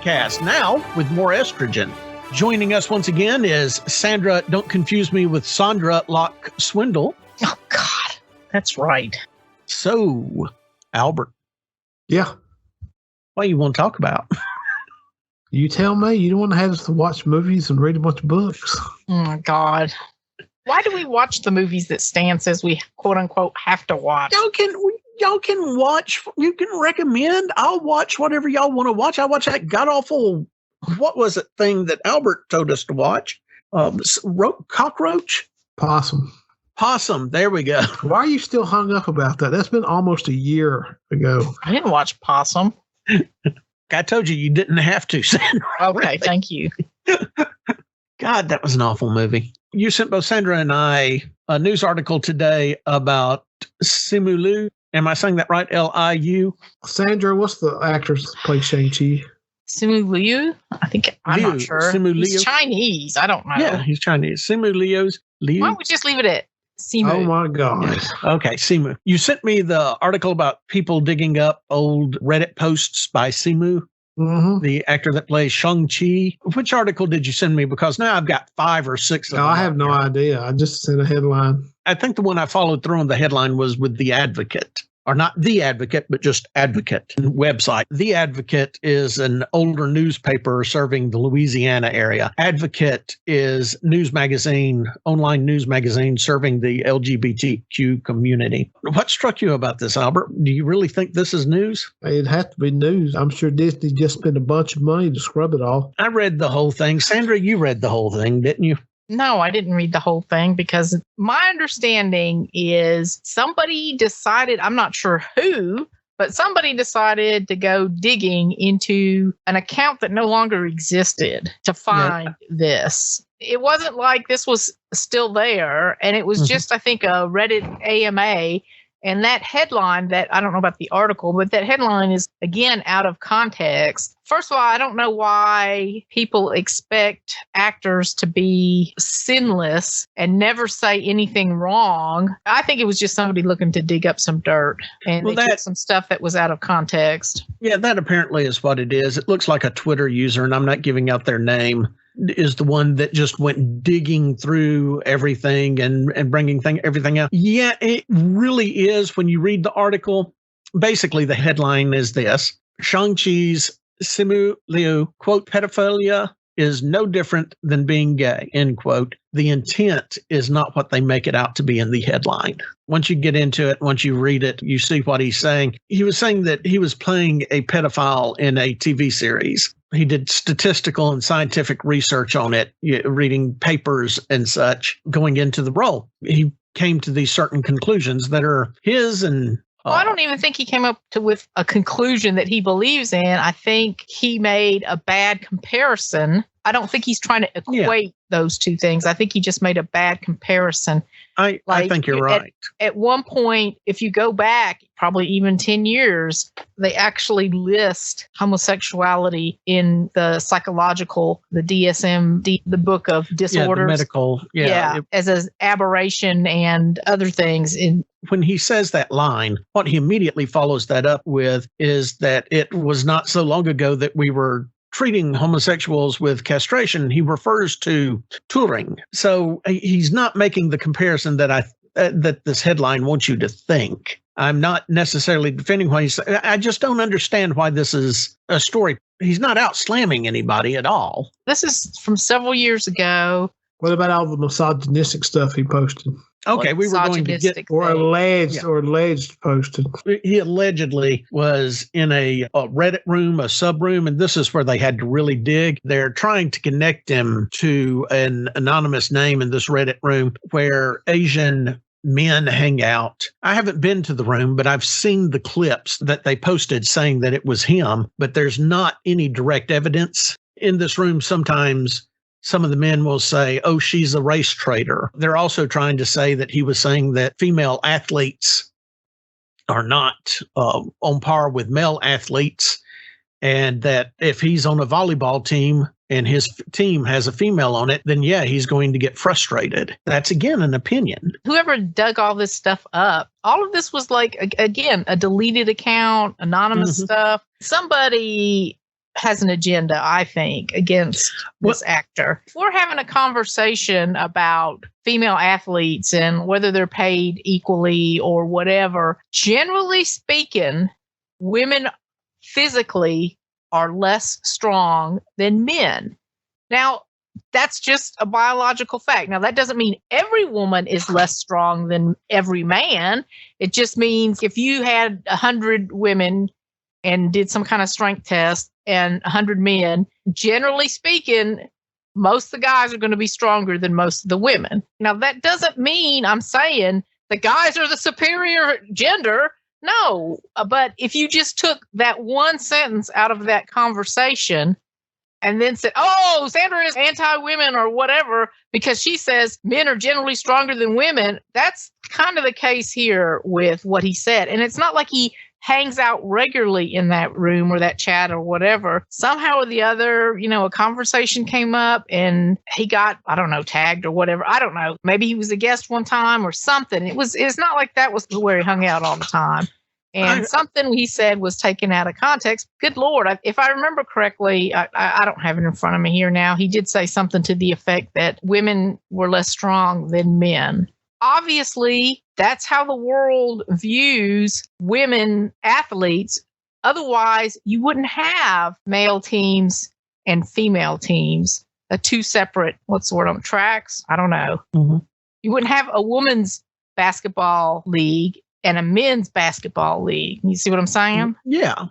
KingdomCasts, now with more estrogen. Joining us once again is Sandra, don't confuse me with Sandra Locke Swindle. Oh, God. That's right. So, Albert. Yeah. What do you want to talk about? You tell me. You don't want to have us to watch movies and read a bunch of books. Oh, my God. Why do we watch the movies that Stan says we, quote unquote, have to watch? Y'all can watch. You can recommend. I'll watch whatever y'all want to watch. I watch that god-awful, what was it thing that Albert told us to watch? Cockroach? Possum. There we go. Why are you still hung up about that? That's been almost a year ago. I didn't watch Possum. I told you didn't have to, Sandra. Okay, thank you. God, that was an awful movie. You sent both Sandra and I a news article today about Simu Liu. Am I saying that right? Liu? Sandra, what's the actress that plays Shang-Chi? Simu Liu? I'm not sure. Simu He's Liu. Chinese. I don't know. Yeah, he's Chinese. Simu Liu. Why don't we just leave it at Simu? Oh, my God. Yeah. Okay, Simu. You sent me the article about people digging up old Reddit posts by Simu, the actor that plays Shang-Chi. Which article did you send me? Because now I've got 5 or 6 of them. I have no idea. I just sent a headline. I think the one I followed through on the headline was with The Advocate. Or not The Advocate, but just Advocate website. The Advocate is an older newspaper serving the Louisiana area. Advocate is online news magazine serving the LGBTQ community. What struck you about this, Albert? Do you really think this is news? It'd have to be news. I'm sure Disney just spent a bunch of money to scrub it all. I read the whole thing. Sandra, you read the whole thing, didn't you? No, I didn't read the whole thing because my understanding is somebody decided, I'm not sure who, but somebody decided to go digging into an account that no longer existed to find this. It wasn't like this was still there. And it was just, I think, a Reddit AMA. And that headline I don't know about the article, but that headline is, again, out of context. First of all, I don't know why people expect actors to be sinless and never say anything wrong. I think it was just somebody looking to dig up some dirt. And they took some stuff that was out of context. Yeah, that apparently is what it is. It looks like a Twitter user, and I'm not giving out their name, is the one that just went digging through everything and bringing everything out. Yeah, it really is. When you read the article, basically the headline is this: Shang-Chi's Simu Liu, quote, pedophilia is no different than being gay, end quote. The intent is not what they make it out to be in the headline. Once you get into it, once you read it, you see what he's saying. He was saying that he was playing a pedophile in a TV series. He did statistical and scientific research on it, reading papers and such, going into the role. He came to these certain conclusions that are his and... Well, I don't even think he came up with a conclusion that he believes in. I think he made a bad comparison. I don't think he's trying to equate those two things. I think he just made a bad comparison. I think you're right. At one point, if you go back, probably even 10 years, they actually list homosexuality in the the DSM, the book of disorders. The medical. As an aberration and other things. When he says that line, what he immediately follows that up with is that it was not so long ago that we were treating homosexuals with castration. He refers to touring. So he's not making the comparison that that this headline wants you to think. I'm not necessarily defending what he's saying. I just don't understand why this is a story. He's not out slamming anybody at all. This is from several years ago. What about all the misogynistic stuff he posted? Okay, we were going to get alleged posted. He allegedly was in a Reddit room, a sub room, and this is where they had to really dig. They're trying to connect him to an anonymous name in this Reddit room where Asian men hang out. I haven't been to the room, but I've seen the clips that they posted saying that it was him, but there's not any direct evidence. In this room, sometimes some of the men will say, oh, she's a race traitor. They're also trying to say that he was saying that female athletes are not on par with male athletes, and that if he's on a volleyball team and his team has a female on it, then he's going to get frustrated. That's, again, an opinion. Whoever dug all this stuff up, all of this was like, again, a deleted account, anonymous stuff. Somebody has an agenda, I think, against this actor. If we're having a conversation about female athletes and whether they're paid equally or whatever, generally speaking, women physically are less strong than men. Now, that's just a biological fact. Now, that doesn't mean every woman is less strong than every man. It just means if you had 100 women and did some kind of strength test and 100 men, generally speaking, most of the guys are going to be stronger than most of the women. Now, that doesn't mean I'm saying the guys are the superior gender. No, but if you just took that one sentence out of that conversation and then said, oh, Sandra is anti-women or whatever, because she says men are generally stronger than women, that's kind of the case here with what he said. And it's not like he hangs out regularly in that room or that chat or whatever. Somehow or the other, a conversation came up and he got, I don't know, tagged or whatever. I don't know. Maybe he was a guest one time or something. It's not like that was where he hung out all the time. And something he said was taken out of context. Good Lord. If I remember correctly, I don't have it in front of me here now. He did say something to the effect that women were less strong than men. Obviously, that's how the world views women athletes. Otherwise, you wouldn't have male teams and female teams, two separate, tracks? I don't know. Mm-hmm. You wouldn't have a women's basketball league and a men's basketball league. You see what I'm saying? Yeah.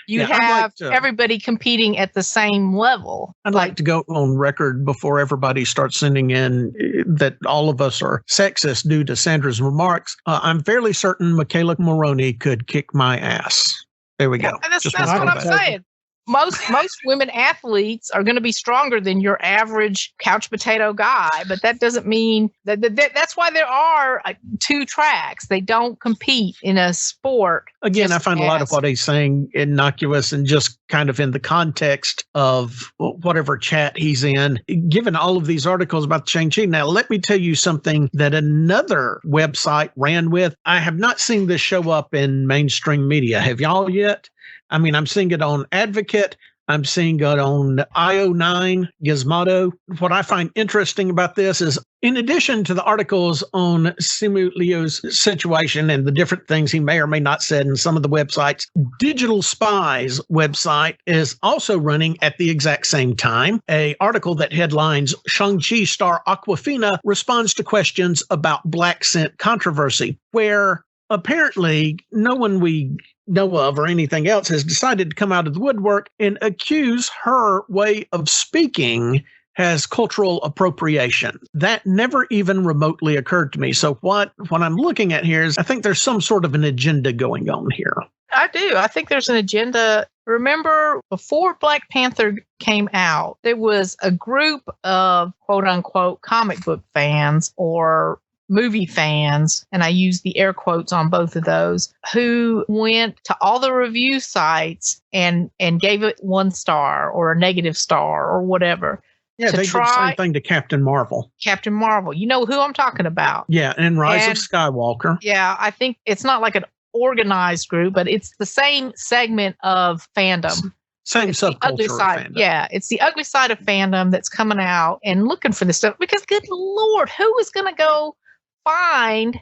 You have everybody competing at the same level. I'd like to go on record before everybody starts sending in that all of us are sexist due to Sandra's remarks. I'm fairly certain Michaela Maroney could kick my ass. There we go. That's what I'm saying. Most women athletes are going to be stronger than your average couch potato guy, but that doesn't mean that's why there are two tracks. They don't compete in a sport. Again, I find a lot of what he's saying innocuous and just kind of in the context of whatever chat he's in, given all of these articles about Shang-Chi. Now, let me tell you something that another website ran with. I have not seen this show up in mainstream media. Have y'all yet? I mean, I'm seeing it on Advocate. I'm seeing it on IO9, Gizmodo. What I find interesting about this is, in addition to the articles on Simu Liu's situation and the different things he may or may not said in some of the websites, Digital Spy's website is also running at the exact same time an article that headlines Shang-Chi star Awkwafina responds to questions about black scent controversy, where apparently no one we know of or anything else has decided to come out of the woodwork and accuse her way of speaking as cultural appropriation. That never even remotely occurred to me. So what I'm looking at here is I think there's some sort of an agenda going on here. I do. I think there's an agenda. Remember, before Black Panther came out, there was a group of quote unquote comic book fans or movie fans, and I use the air quotes on both of those, who went to all the review sites and gave it 1 star or a negative star or whatever. Yeah, they did the same thing to Captain Marvel. Captain Marvel. You know who I'm talking about. Yeah, and Rise of Skywalker. Yeah, I think it's not like an organized group, but it's the same segment of fandom. Same subculture of fandom. Yeah, it's the ugly side of fandom that's coming out and looking for this stuff. Because, good Lord, who is going to go find?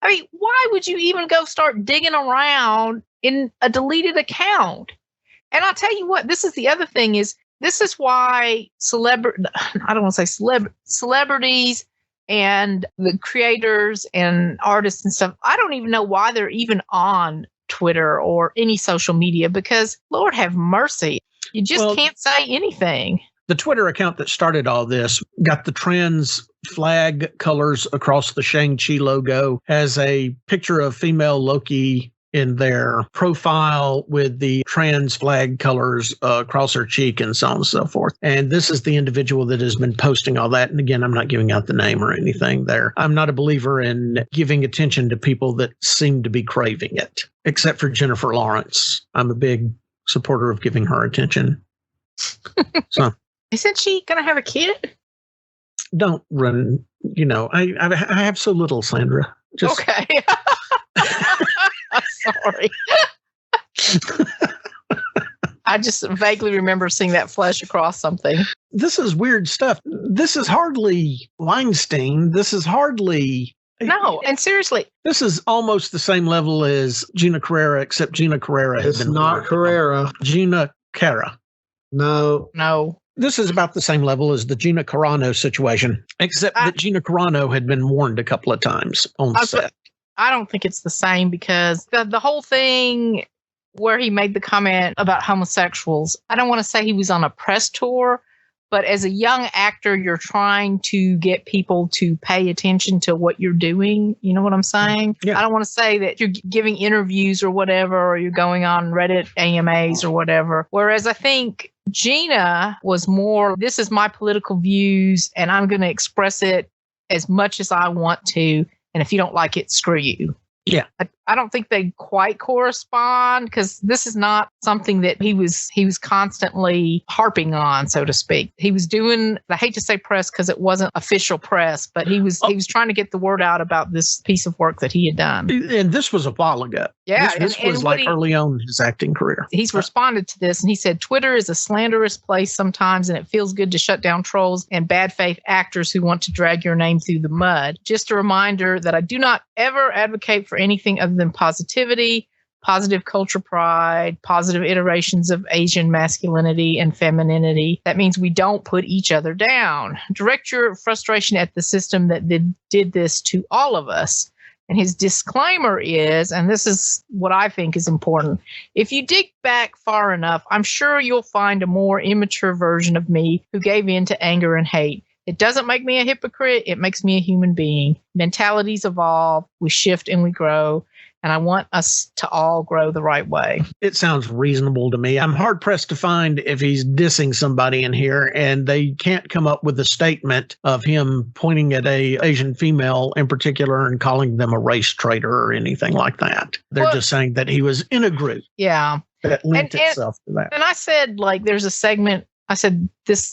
I mean, why would you even go start digging around in a deleted account? And I'll tell you what, this is the other thing is, this is why I don't want to say celebrities and the creators and artists and stuff, I don't even know why they're even on Twitter or any social media, because Lord have mercy, you just can't say anything. The Twitter account that started all this got the trans flag colors across the Shang-Chi logo, has a picture of female Loki in their profile with the trans flag colors across her cheek and so on and so forth. And this is the individual that has been posting all that. And again, I'm not giving out the name or anything there. I'm not a believer in giving attention to people that seem to be craving it, except for Jennifer Lawrence. I'm a big supporter of giving her attention. So, isn't she going to have a kid? Don't run, I have so little, Sandra. Just, okay. I'm sorry. I just vaguely remember seeing that flash across something. This is weird stuff. This is hardly Weinstein. This is hardly... No, and seriously. This is almost the same level as Gina Carrera, except Gina Carrera has It's been... not Carrera. Gina Cara. No. This is about the same level as the Gina Carano situation, except that Gina Carano had been warned a couple of times on set. I don't think it's the same because the whole thing where he made the comment about homosexuals, I don't want to say he was on a press tour, but as a young actor, you're trying to get people to pay attention to what you're doing. You know what I'm saying? Yeah. I don't want to say that you're giving interviews or whatever, or you're going on Reddit AMAs or whatever. Whereas I think Gina was more, this is my political views and I'm going to express it as much as I want to. And if you don't like it, screw you. Yeah. I don't think they quite correspond because this is not something that he was constantly harping on, so to speak. He was doing, I hate to say press because it wasn't official press, but he was trying to get the word out about this piece of work that he had done. And this was a while ago. Yeah. This was like early on in his acting career. He's responded to this and he said, Twitter is a slanderous place sometimes and it feels good to shut down trolls and bad faith actors who want to drag your name through the mud. Just a reminder that I do not ever advocate for anything other than positivity, positive culture pride, positive iterations of Asian masculinity and femininity. That means we don't put each other down. Direct your frustration at the system that did this to all of us. And his disclaimer is, and this is what I think is important, if you dig back far enough, I'm sure you'll find a more immature version of me who gave in to anger and hate. It doesn't make me a hypocrite. It makes me a human being. Mentalities evolve. We shift and we grow. And I want us to all grow the right way. It sounds reasonable to me. I'm hard pressed to find if he's dissing somebody in here and they can't come up with a statement of him pointing at a Asian female in particular and calling them a race traitor or anything like that. They're just saying that he was in a group. Yeah. That linked itself to that. And I said, like, there's a segment. I said,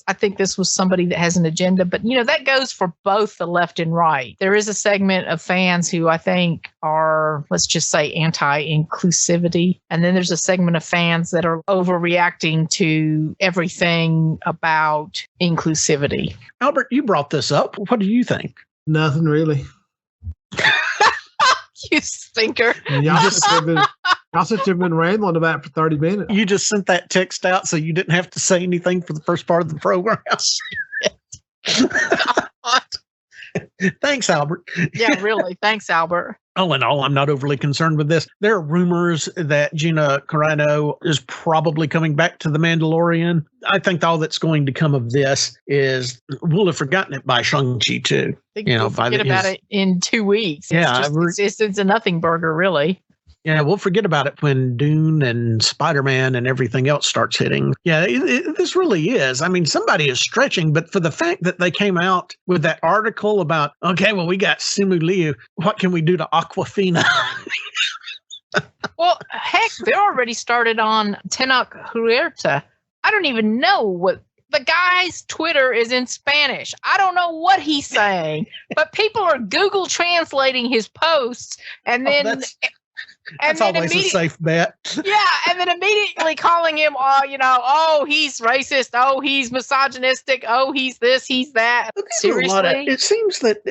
I think this was somebody that has an agenda, but that goes for both the left and right. There is a segment of fans who I think are, let's just say, anti-inclusivity. And then there's a segment of fans that are overreacting to everything about inclusivity. Albert, you brought this up. What do you think? Nothing really. You stinker. Y'all sit there been rambling about it for 30 minutes. You just sent that text out so you didn't have to say anything for the first part of the program. Thanks, Albert. Yeah, really. Thanks, Albert. All in all, I'm not overly concerned with this. There are rumors that Gina Carano is probably coming back to The Mandalorian. I think all that's going to come of this is we'll have forgotten it by Shang-Chi too. We'll forget about it in 2 weeks. Yeah, it's a nothing burger, really. Yeah, we'll forget about it when Dune and Spider-Man and everything else starts hitting. Yeah, this really is. I mean, somebody is stretching, but for the fact that they came out with that article about, okay, well, we got Simu Liu. What can we do to Aquafina? Well, heck, they're already started on Tenoch Huerta. I don't even know what... The guy's Twitter is in Spanish. I don't know what he's saying, but people are Google translating his posts and then... That's always a safe bet. Yeah, and then immediately calling him, oh, he's racist. Oh, he's misogynistic. Oh, he's this, he's that. Seriously? It seems that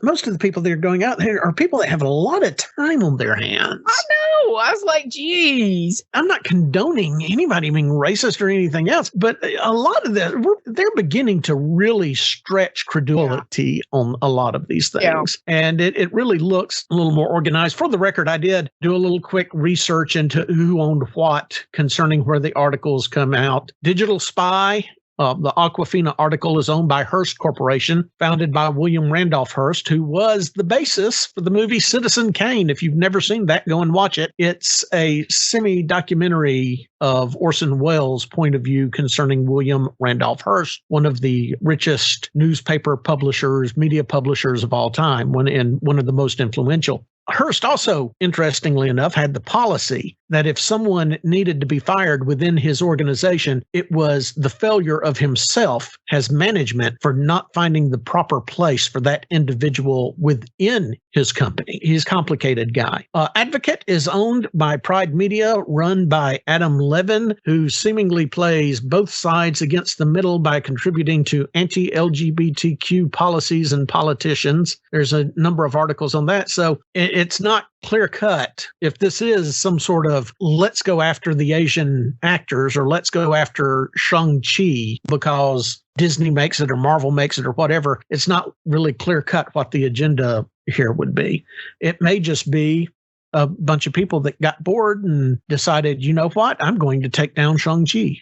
most of the people that are going out there are people that have a lot of time on their hands. I know. I was like, geez. I'm not condoning anybody being racist or anything else, but a lot of they're beginning to really stretch credulity on a lot of these things. Yeah. And it really looks a little more organized. For the record, I did do a little quick research into who owned what concerning where the articles come out. Digital Spy, the Aquafina article is owned by Hearst Corporation, founded by William Randolph Hearst, who was the basis for the movie Citizen Kane. If you've never seen that, go and watch it. It's a semi-documentary of Orson Welles' point of view concerning William Randolph Hearst, one of the richest newspaper publishers, media publishers of all time, one of the most influential. Hearst also, interestingly enough, had the policy that if someone needed to be fired within his organization, it was the failure of himself as management for not finding the proper place for that individual within his company. He's a complicated guy. Advocate is owned by Pride Media, run by Adam Levin, who seemingly plays both sides against the middle by contributing to anti-LGBTQ policies and politicians. There's a number of articles on that. So it's not clear cut if this is some sort of let's go after the Asian actors or let's go after Shang-Chi because Disney makes it or Marvel makes it or whatever. It's not really clear cut what the agenda here would be. It may just be a bunch of people that got bored and decided, you know what, I'm going to take down Shang-Chi.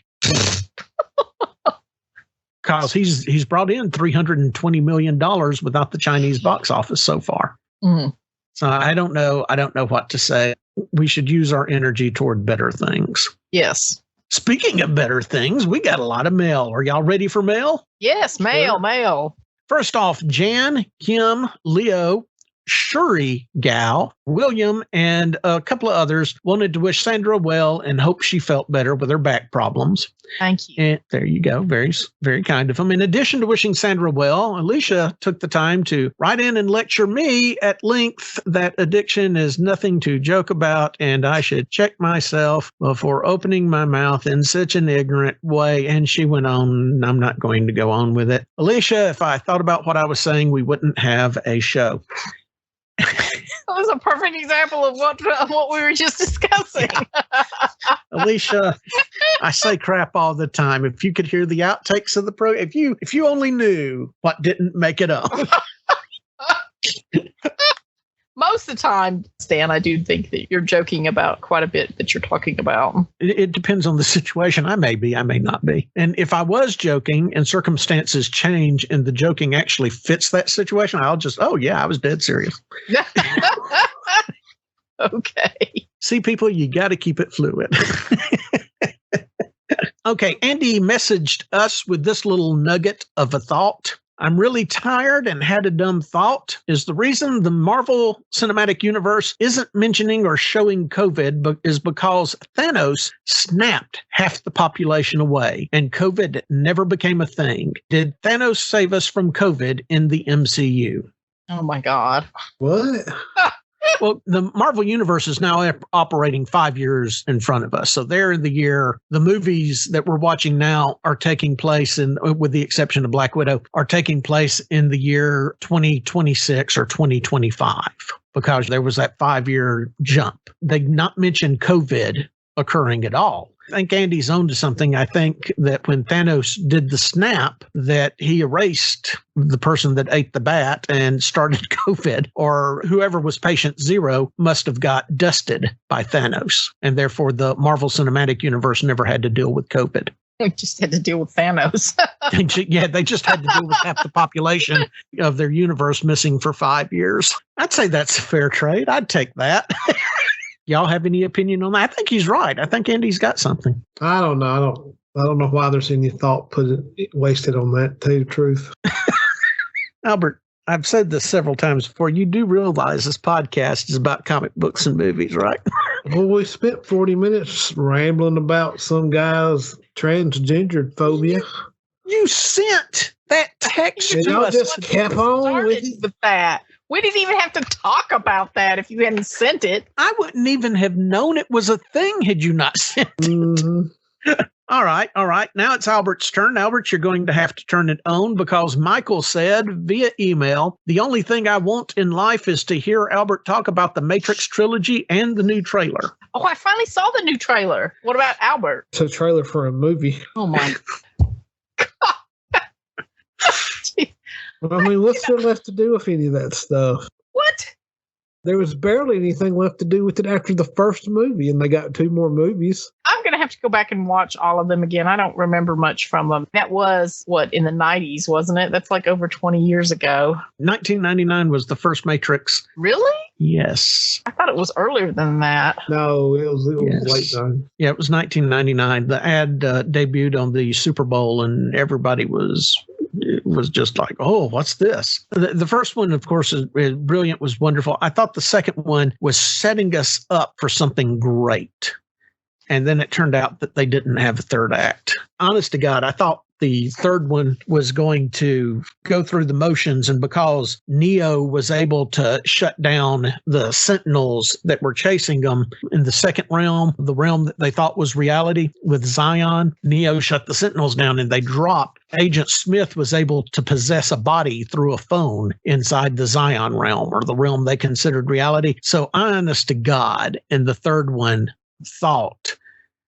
Because he's brought in $320 million without the Chinese box office so far. Mm-hmm. So I don't know what to say. We should use our energy toward better things. Yes. Speaking of better things, we got a lot of mail. Are y'all ready for mail? Yes, mail. First off, Jan, Kim, Leo, Shuri Gal, William, and a couple of others wanted to wish Sandra well and hope she felt better with her back problems. Thank you. And there you go. Very, very kind of them. In addition to wishing Sandra well, Alicia took the time to write in and lecture me at length that addiction is nothing to joke about and I should check myself before opening my mouth in such an ignorant way. And she went on. I'm not going to go on with it. Alicia, if I thought about what I was saying, we wouldn't have a show. That was a perfect example of what we were just discussing. Alicia, I say crap all the time. If you could hear the outtakes of the program, if you only knew what didn't make it up. Most of the time, Stan, I do think that you're joking about quite a bit that you're talking about. It depends on the situation. I may be, I may not be. And if I was joking and circumstances change and the joking actually fits that situation, I'll just, oh yeah, I was dead serious. Okay. See, people, you got to keep it fluid. Okay, Andy messaged us with this little nugget of a thought. I'm really tired and had a dumb thought. Is the reason the Marvel Cinematic Universe isn't mentioning or showing COVID is because Thanos snapped half the population away and COVID never became a thing. Did Thanos save us from COVID in the MCU? Oh my God. What? Well, the Marvel Universe is now operating 5 years in front of us. So they're in the year, the movies that we're watching now are taking place, with the exception of Black Widow, are taking place in the year 2026 or 2025 because there was that 5-year jump. They not mentioned COVID occurring at all. I think Andy's on to something. I think that when Thanos did the snap, that he erased the person that ate the bat and started COVID, or whoever was patient zero must have got dusted by Thanos. And therefore, the Marvel Cinematic Universe never had to deal with COVID. We just had to deal with Thanos. Yeah, they just had to deal with half the population of their universe missing for 5 years. I'd say that's a fair trade. I'd take that. Y'all have any opinion on that? I think he's right. I think Andy's got something. I don't know. I don't know why there's any thought wasted on that, to tell you the truth. Albert, I've said this several times before. You do realize this podcast is about comic books and movies, right? Well, we spent 40 minutes rambling about some guy's transgender phobia. You sent that text and to y'all us. just kept on with that. We didn't even have to talk about that if you hadn't sent it. I wouldn't even have known it was a thing had you not sent it. Mm-hmm. All right. Now it's Albert's turn. Albert, you're going to have to turn it on because Michael said via email, the only thing I want in life is to hear Albert talk about the Matrix trilogy and the new trailer. Oh, I finally saw the new trailer. What about Albert? It's a trailer for a movie. Oh, my God. I mean, what's there left to do with any of that stuff? What? There was barely anything left to do with it after the first movie, and they got 2 more movies. I'm going to have to go back and watch all of them again. I don't remember much from them. That was, in the 90s, wasn't it? That's like over 20 years ago. 1999 was the first Matrix. Really? Yes. I thought it was earlier than that. No, it was Yes. late 90s. Yeah, it was 1999. The ad debuted on the Super Bowl, and everybody was it was just like, oh, what's this? The first one, of course, is brilliant, was wonderful. I thought the second one was setting us up for something great. And then it turned out that they didn't have a third act. Honest to God, I thought the third one was going to go through the motions, and because Neo was able to shut down the Sentinels that were chasing them in the second realm, the realm that they thought was reality with Zion, Neo shut the Sentinels down and they dropped. Agent Smith was able to possess a body through a phone inside the Zion realm, or the realm they considered reality. So honest to God, in the third one, thought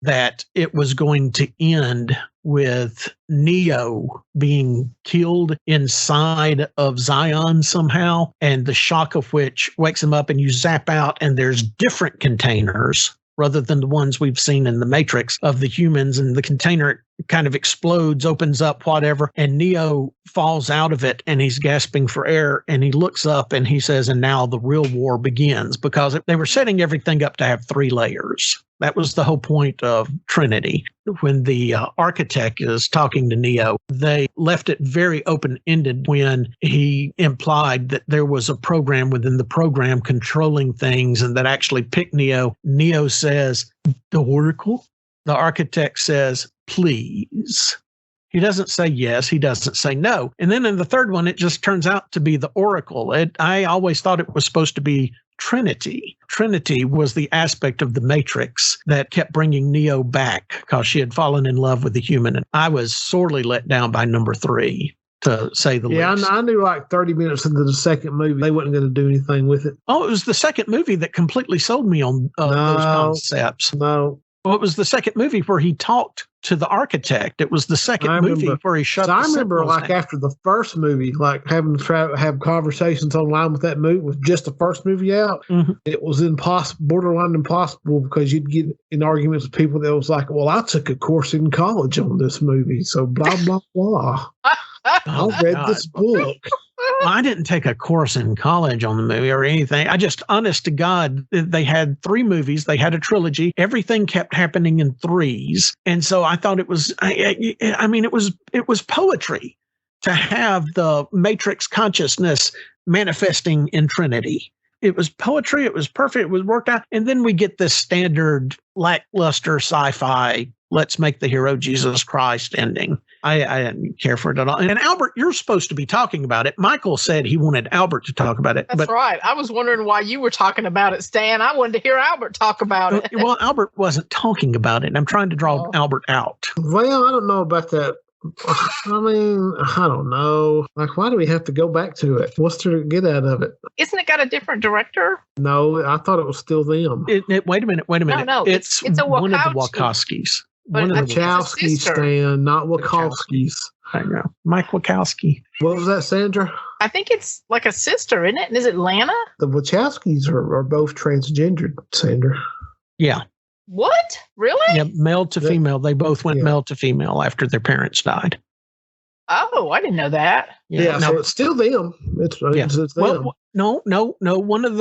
that it was going to end with Neo being killed inside of Zion somehow, and the shock of which wakes him up and you zap out and there's different containers rather than the ones we've seen in the Matrix of the humans, and the container kind of explodes, opens up, whatever, and Neo falls out of it and he's gasping for air, and he looks up and he says, and now the real war begins, because they were setting everything up to have 3 layers. That was the whole point of Trinity. When the architect is talking to Neo, they left it very open-ended when he implied that there was a program within the program controlling things and that actually picked Neo. Neo says, the Oracle? The architect says, please. He doesn't say yes. He doesn't say no. And then in the third one, it just turns out to be the Oracle. I always thought it was supposed to be Trinity. Trinity was the aspect of the Matrix that kept bringing Neo back because she had fallen in love with the human. And I was sorely let down by number 3, to say the least. Yeah, I knew like 30 minutes into the second movie, they weren't going to do anything with it. Oh, it was the second movie that completely sold me on those concepts. No. Well, it was the second movie where he talked to the architect. It was the second movie where he shut. So I remember, like down. after the first movie, like having to have conversations online with that movie with just the first movie out. Mm-hmm. It was borderline impossible, because you'd get in arguments with people that was like, "Well, I took a course in college on this movie, so blah blah blah." I read this book. Well, I didn't take a course in college on the movie or anything. I just, honest to God, they had 3 movies. They had a trilogy. Everything kept happening in 3s. And so I thought it was, I mean, it was poetry to have the Matrix consciousness manifesting in Trinity. It was poetry. It was perfect. It was worked out. And then we get this standard lackluster sci-fi, let's make the hero Jesus Christ ending. I didn't care for it at all. And Albert, you're supposed to be talking about it. Michael said he wanted Albert to talk about it. That's right. I was wondering why you were talking about it, Stan. I wanted to hear Albert talk about it. Well, Albert wasn't talking about it. I'm trying to draw Albert out. Well, I don't know about that. I mean, I don't know. Like, why do we have to go back to it? What's there to get out of it? Isn't it got a different director? No, I thought it was still them. Wait a minute. No, it's a one of the Wachowskis. One of the Wachowskis, Stan, not Wachowskis. I know. Mike Wachowski. What was that, Sandra? I think it's like a sister, isn't it? And is it Lana? The Wachowskis are both transgendered, Sandra. Yeah. What? Really? Yeah, male to female. They both went male to female after their parents died. Oh, I didn't know that. Yeah, so it's still them. It's them. Well, no. One of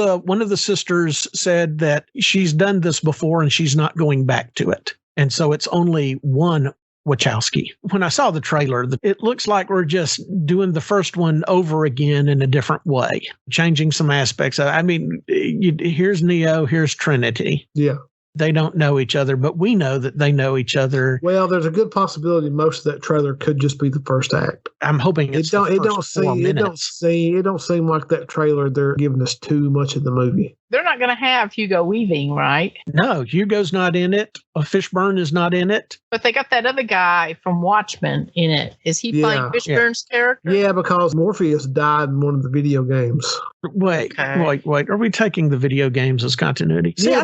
the sisters said that she's done this before and she's not going back to it. And so it's only one Wachowski. When I saw the trailer, it looks like we're just doing the first one over again in a different way, changing some aspects. I mean, here's Neo, here's Trinity. Yeah. They don't know each other, but we know that they know each other. Well, there's a good possibility most of that trailer could just be the first act. I'm hoping it don't seem like that trailer they're giving us too much of the movie. They're not going to have Hugo Weaving, right? No, Hugo's not in it. Fishburne is not in it. But they got that other guy from Watchmen in it. Is he playing Fishburne's character? Yeah, because Morpheus died in one of the video games. Wait. Are we taking the video games as continuity? See,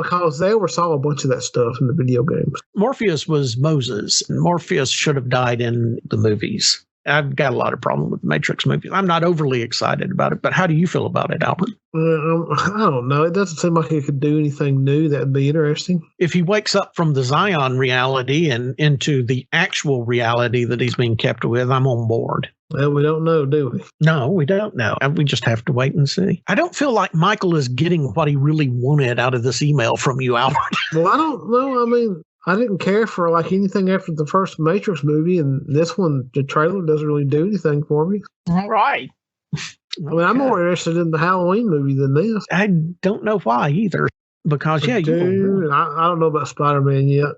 because they oversaw a bunch of that stuff in the video games. Morpheus was Moses, and Morpheus should have died in the movies. I've got a lot of problem with the Matrix movies. I'm not overly excited about it, but how do you feel about it, Albert? I don't know. It doesn't seem like it could do anything new that would be interesting. If he wakes up from the Zion reality and into the actual reality that he's being kept with, I'm on board. Well, we don't know, do we? No, we don't know. We just have to wait and see. I don't feel like Michael is getting what he really wanted out of this email from you, Albert. Well, I don't know. I mean, I didn't care for like anything after the first Matrix movie, and this one, the trailer doesn't really do anything for me. All right. I mean, I'm more interested in the Halloween movie than this. I don't know why either. Because, yeah, Dude, I don't know about Spider-Man yet.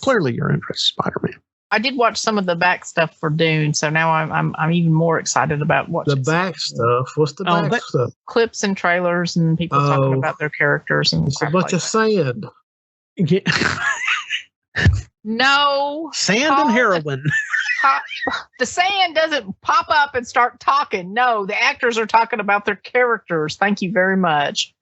Clearly you're interested in Spider-Man. I did watch some of the back stuff for Dune, so now I'm even more excited about watching the back stuff. What's the back stuff? Clips and trailers and people talking about their characters and it's a bunch of sand. Yeah. No. Sand and heroin. The sand doesn't pop up and start talking. No, the actors are talking about their characters. Thank you very much.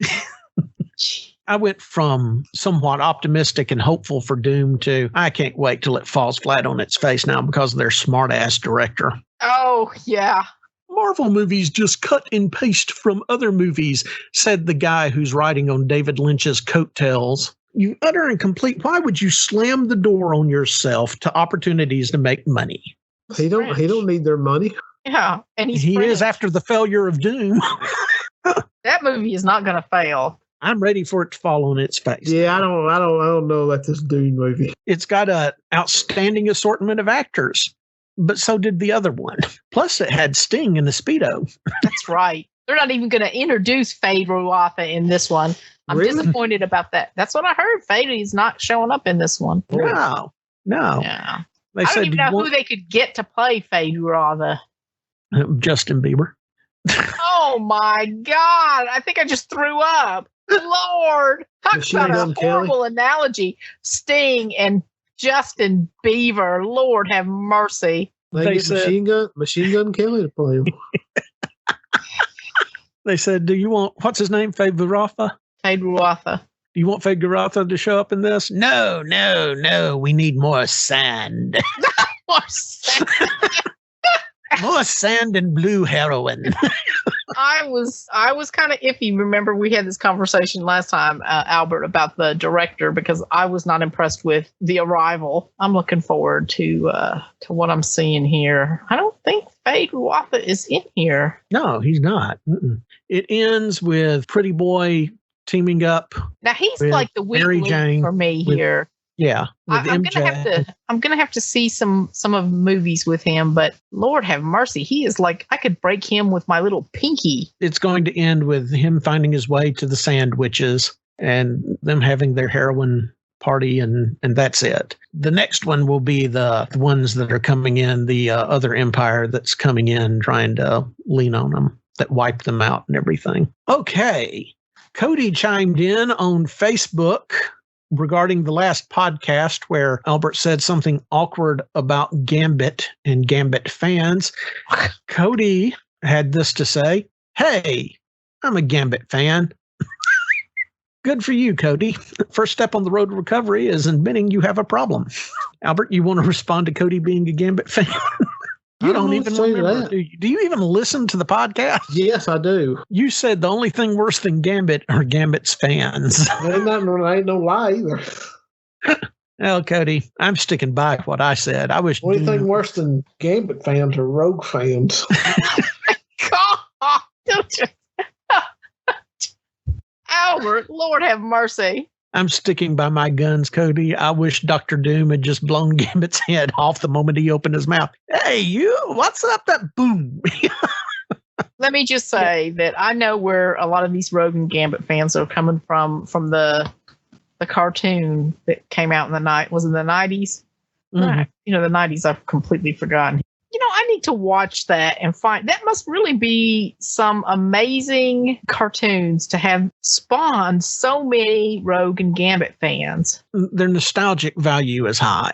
I went from somewhat optimistic and hopeful for Doom to I can't wait till it falls flat on its face now because of their smart-ass director. Oh, yeah. Marvel movies just cut and paste from other movies, said the guy who's riding on David Lynch's coattails. You utter and complete. Why would you slam the door on yourself to opportunities to make money? He don't need their money. Yeah, and he is after the failure of Doom. That movie is not going to fail. I'm ready for it to fall on its face. Yeah, I don't know about this Dune movie. It's got an outstanding assortment of actors, but so did the other one. Plus, it had Sting in the Speedo. That's right. They're not even going to introduce Fade Ruatha in this one. I'm disappointed about that. That's what I heard. Fade is not showing up in this one. No. Yeah. I don't even know who they could get to play Fade Ruatha. Justin Bieber. Oh my God. I think I just threw up. Lord. Talk about a horrible analogy. Sting and Justin Bieber. Lord have mercy. They said Machine Gun Kelly to play him. They said, do you want, what's his name? Fade Ruatha? Fade Ruatha. Do you want Fade Ruatha to show up in this? No. We need more sand. More sand. More sand and blue heroin. I was kind of iffy. Remember, we had this conversation last time, Albert, about the director because I was not impressed with The Arrival. I'm looking forward to what I'm seeing here. I don't think Fade Ruatha is in here. No, he's not. Mm-mm. It ends with Pretty Boy teaming up. Now he's like the weak link for me here. Yeah, I'm gonna have to see some of the movies with him, but Lord have mercy, he is like I could break him with my little pinky. It's going to end with him finding his way to the Sand Witches and them having their heroin party, and that's it. The next one will be the ones that are coming in, the other empire that's coming in, trying to lean on them, that wipe them out and everything. Okay, Cody chimed in on Facebook regarding the last podcast where Albert said something awkward about Gambit and Gambit fans. Cody had this to say: "Hey, I'm a Gambit fan." Good for you, Cody. First step on the road to recovery is admitting you have a problem. Albert, you want to respond to Cody being a Gambit fan? You don't even remember that. Do you even listen to the podcast? Yes, I do. You said the only thing worse than Gambit are Gambit's fans. Ain't no lie either. Well, Cody, I'm sticking by what I said. I wish. The only thing worse than Gambit fans are Rogue fans. God, don't you? Albert, Lord have mercy. I'm sticking by my guns, Cody. I wish Dr. Doom had just blown Gambit's head off the moment he opened his mouth. Hey, you, what's up? That boom. Let me just say that I know where a lot of these Rogue and Gambit fans are coming from the cartoon that came out in the night. Was it the 90s? Mm-hmm. You know, the 90s, I've completely forgotten. You know, I need to watch that and find that must really be some amazing cartoons to have spawned so many Rogue and Gambit fans. Their nostalgic value is high.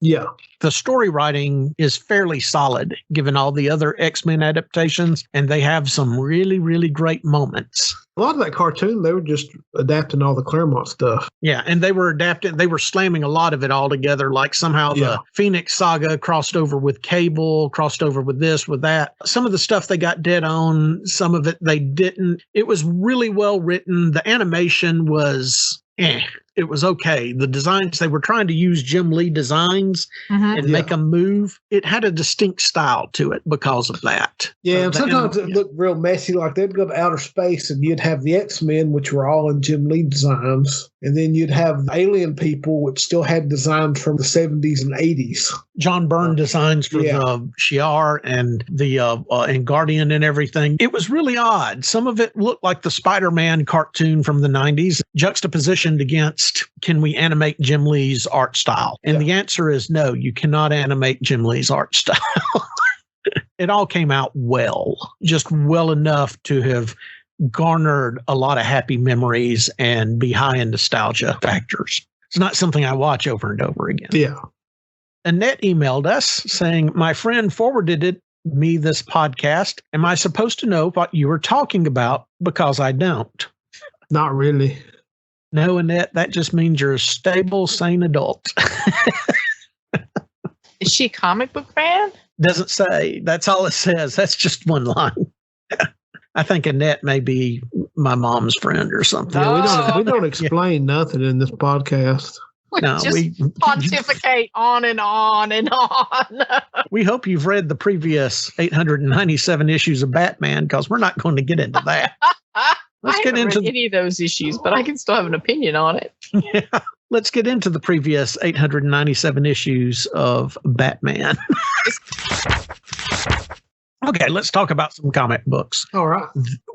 Yeah. The story writing is fairly solid given all the other X-Men adaptations, and they have some really, really great moments. A lot of that cartoon, they were just adapting all the Claremont stuff. Yeah, and they were slamming a lot of it all together, like somehow the Phoenix Saga crossed over with Cable, crossed over with this, with that. Some of the stuff they got dead on, some of it they didn't. It was really well written. The animation was it was okay. The designs, they were trying to use Jim Lee designs and make them move. It had a distinct style to it because of that. Yeah, and sometimes it looked real messy. Like they'd go to outer space and you'd have the X-Men, which were all in Jim Lee designs. And then you'd have the alien people, which still had designs from the 70s and 80s. John Byrne designs for the Shi'ar and the and Guardian and everything. It was really odd. Some of it looked like the Spider-Man cartoon from the 90s, juxtapositioned against, can we animate Jim Lee's art style? And the answer is no, you cannot animate Jim Lee's art style. It all came out well, just well enough to have garnered a lot of happy memories and be high in nostalgia factors. It's not something I watch over and over again. Yeah. Annette emailed us saying, my friend forwarded me this podcast. Am I supposed to know what you were talking about? Because I don't. Not really. No, Annette, that just means you're a stable, sane adult. Is she a comic book fan? Doesn't say. That's all it says. That's just one line. I think Annette may be my mom's friend or something. Yeah, we don't explain nothing in this podcast. We pontificate on and on and on. We hope you've read the previous 897 issues of Batman, because we're not going to get into that. Let's get into any of those issues, but I can still have an opinion on it. Yeah. Let's get into the previous 897 issues of Batman. Okay, let's talk about some comic books. All right.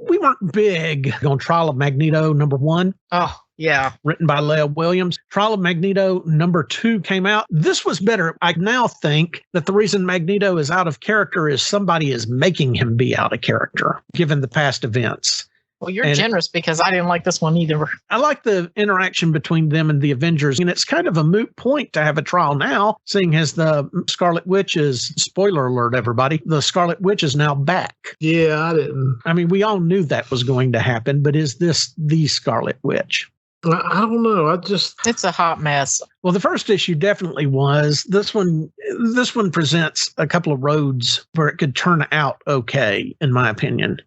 We weren't big on Trial of Magneto #1. Oh, yeah. Written by Leah Williams. Trial of Magneto #2 came out. This was better. I now think that the reason Magneto is out of character is somebody is making him be out of character, given the past events. Well, you're generous, because I didn't like this one either. I like the interaction between them and the Avengers, and it's kind of a moot point to have a trial now, seeing as the Scarlet Witch is, spoiler alert, everybody, the Scarlet Witch is now back. Yeah, I didn't. I mean, we all knew that was going to happen, but is this the Scarlet Witch? I don't know. It's a hot mess. Well, the first issue definitely was. This one presents a couple of roads where it could turn out okay, in my opinion.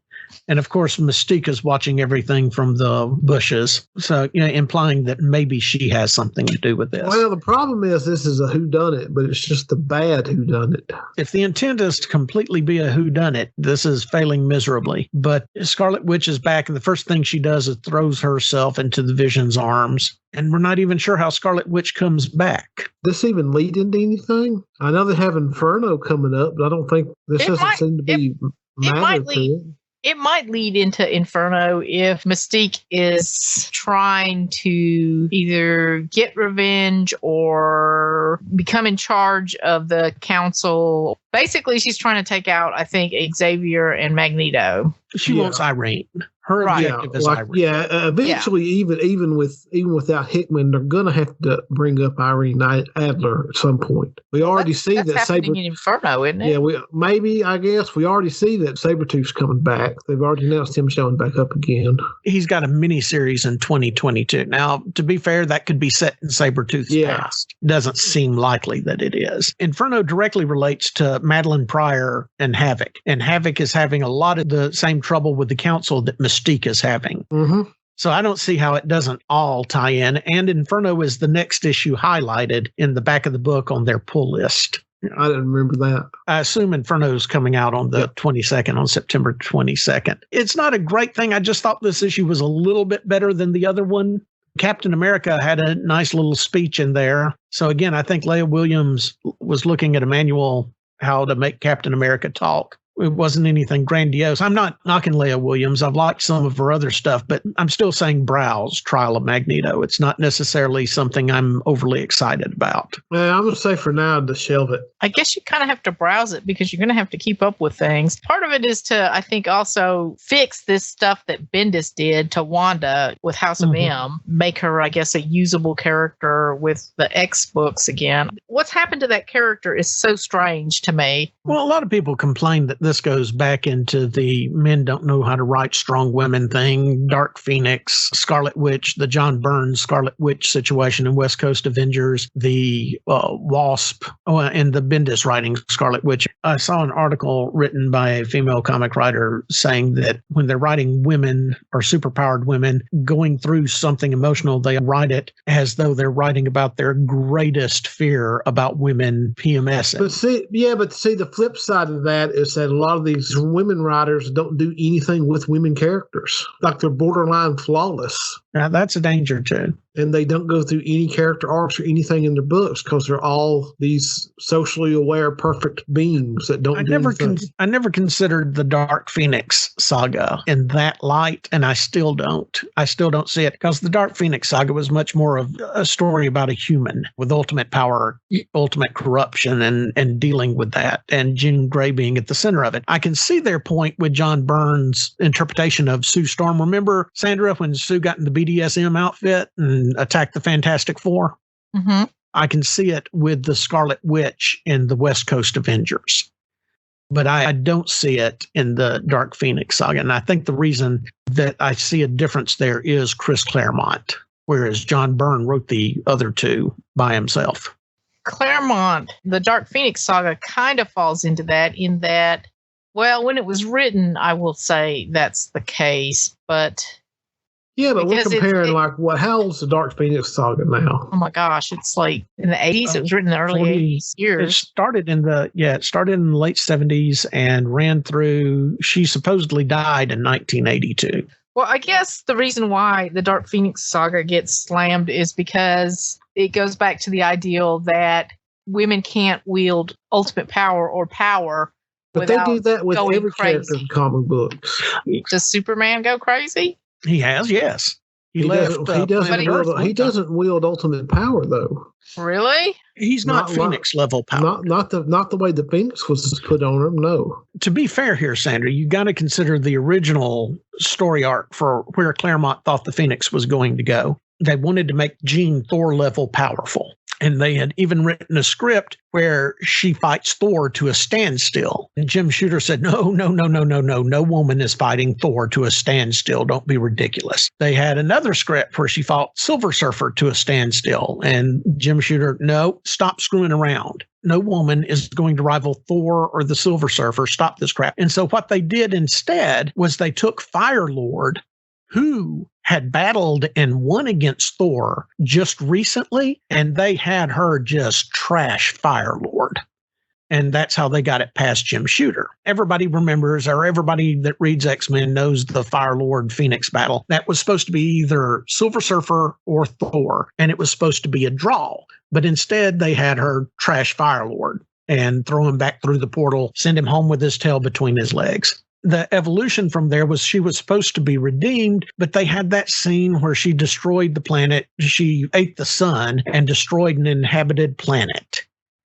And of course, Mystique is watching everything from the bushes. So, implying that maybe she has something to do with this. Well, the problem is this is a whodunit, but it's just a bad whodunit. If the intent is to completely be a whodunit, this is failing miserably. But Scarlet Witch is back, and the first thing she does is throws herself into the Vision's arms. And we're not even sure how Scarlet Witch comes back. This even lead into anything? I know they have Inferno coming up, but I don't think this doesn't seem to be matter to it. It might lead into Inferno if Mystique is trying to either get revenge or become in charge of the council. Basically, she's trying to take out, I think, Xavier and Magneto. She wants Irene. Her objective is Irene. Yeah, eventually, even without Hickman, they're going to have to bring up Irene Adler at some point. We already see that happening in Inferno, isn't it? Yeah, I guess we already see that Sabretooth's coming back. They've already announced him showing back up again. He's got a miniseries in 2022. Now, to be fair, that could be set in Sabretooth's past. Doesn't seem likely that it is. Inferno directly relates to Madeline Pryor and Havoc. And Havoc is having a lot of the same trouble with the council that Mystique is having. Mm-hmm. So I don't see how it doesn't all tie in. And Inferno is the next issue highlighted in the back of the book on their pull list. I didn't remember that. I assume Inferno is coming out on the 22nd, on September 22nd. It's not a great thing. I just thought this issue was a little bit better than the other one. Captain America had a nice little speech in there. So again, I think Leah Williams was looking at a manual how to make Captain America talk. It wasn't anything grandiose. I'm not knocking Leah Williams. I've liked some of her other stuff, but I'm still saying browse Trial of Magneto. It's not necessarily something I'm overly excited about. I'm going to say for now to shelve it. I guess you kind of have to browse it because you're going to have to keep up with things. Part of it is to, I think, also fix this stuff that Bendis did to Wanda with House of M. Make her, I guess, a usable character with the X books again. What's happened to that character is so strange to me. Well, a lot of people complain that this goes back into the men don't know how to write strong women thing. Dark Phoenix, Scarlet Witch, the John Byrne Scarlet Witch situation in West Coast Avengers, the Wasp, and the Bendis writing Scarlet Witch. I saw an article written by a female comic writer saying that when they're writing women or superpowered women going through something emotional, they write it as though they're writing about their greatest fear about women PMSing. But see, the flip side of that is that a lot of these women writers don't do anything with women characters. Like they're borderline flawless. Now, that's a danger, too. And they don't go through any character arcs or anything in their books because they're all these socially aware, perfect beings that don't do anything. I never considered the Dark Phoenix saga in that light, and I still don't. I still don't see it because the Dark Phoenix saga was much more of a story about a human with ultimate power, ultimate corruption, and dealing with that, and Jean Grey being at the center of it. I can see their point with John Byrne's interpretation of Sue Storm. Remember, Sandra, when Sue got in the BDSM outfit and attacked the Fantastic Four? Mm-hmm. I can see it with the Scarlet Witch in the West Coast Avengers. But I don't see it in the Dark Phoenix saga. And I think the reason that I see a difference there is Chris Claremont, whereas John Byrne wrote the other two by himself. Claremont, the Dark Phoenix saga kind of falls into that in that, well, when it was written, I will say that's the case, but... Yeah, but we're comparing how old's the Dark Phoenix saga now? Oh my gosh, it's like in the 80s. It was written in the early 80s years. It started in the late 70s and ran through, she supposedly died in 1982. Well, I guess the reason why the Dark Phoenix saga gets slammed is because it goes back to the ideal that women can't wield ultimate power or power. But they do that with every character in comic books. Does Superman go crazy? He has, yes. He doesn't wield ultimate power, though. Really? He's not Phoenix level power. Not the way the Phoenix was put on him. No. To be fair here, Sandra, you got to consider the original story arc for where Claremont thought the Phoenix was going to go. They wanted to make Jean Thor level powerful. And they had even written a script where she fights Thor to a standstill. And Jim Shooter said, no woman is fighting Thor to a standstill. Don't be ridiculous. They had another script where she fought Silver Surfer to a standstill. And Jim Shooter, no, stop screwing around. No woman is going to rival Thor or the Silver Surfer. Stop this crap. And so what they did instead was they took Fire Lord, who had battled and won against Thor just recently, and they had her just trash Fire Lord. And that's how they got it past Jim Shooter. Everybody remembers, or everybody that reads X-Men knows the Fire Lord Phoenix battle. That was supposed to be either Silver Surfer or Thor, and it was supposed to be a draw. But instead, they had her trash Fire Lord and throw him back through the portal, send him home with his tail between his legs. The evolution from there was she was supposed to be redeemed, but they had that scene where she destroyed the planet. She ate the sun and destroyed an inhabited planet.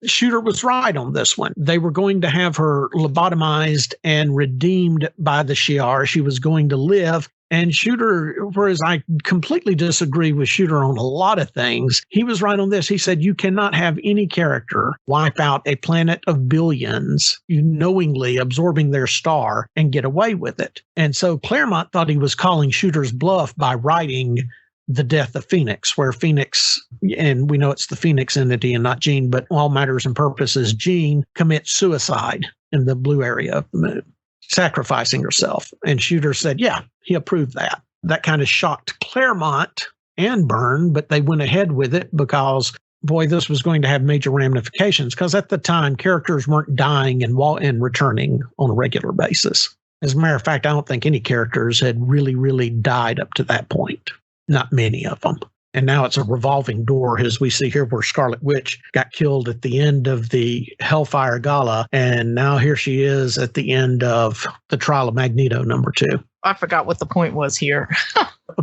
Shooter was right on this one. They were going to have her lobotomized and redeemed by the Shi'ar. She was going to live. And Shooter, whereas I completely disagree with Shooter on a lot of things, he was right on this. He said, you cannot have any character wipe out a planet of billions, knowingly absorbing their star and get away with it. And so Claremont thought he was calling Shooter's bluff by writing The Death of Phoenix, where Phoenix, and we know it's the Phoenix entity and not Jean, but all matters and purposes, Jean commits suicide in the blue area of the moon, sacrificing herself. And Shooter said, yeah, he approved that. That kind of shocked Claremont and Byrne, but they went ahead with it because, boy, this was going to have major ramifications because at the time, characters weren't dying and returning on a regular basis. As a matter of fact, I don't think any characters had really died up to that point. Not many of them. And now it's a revolving door, as we see here, where Scarlet Witch got killed at the end of the Hellfire Gala. And now here she is at the end of the Trial of Magneto #2. I forgot what the point was here.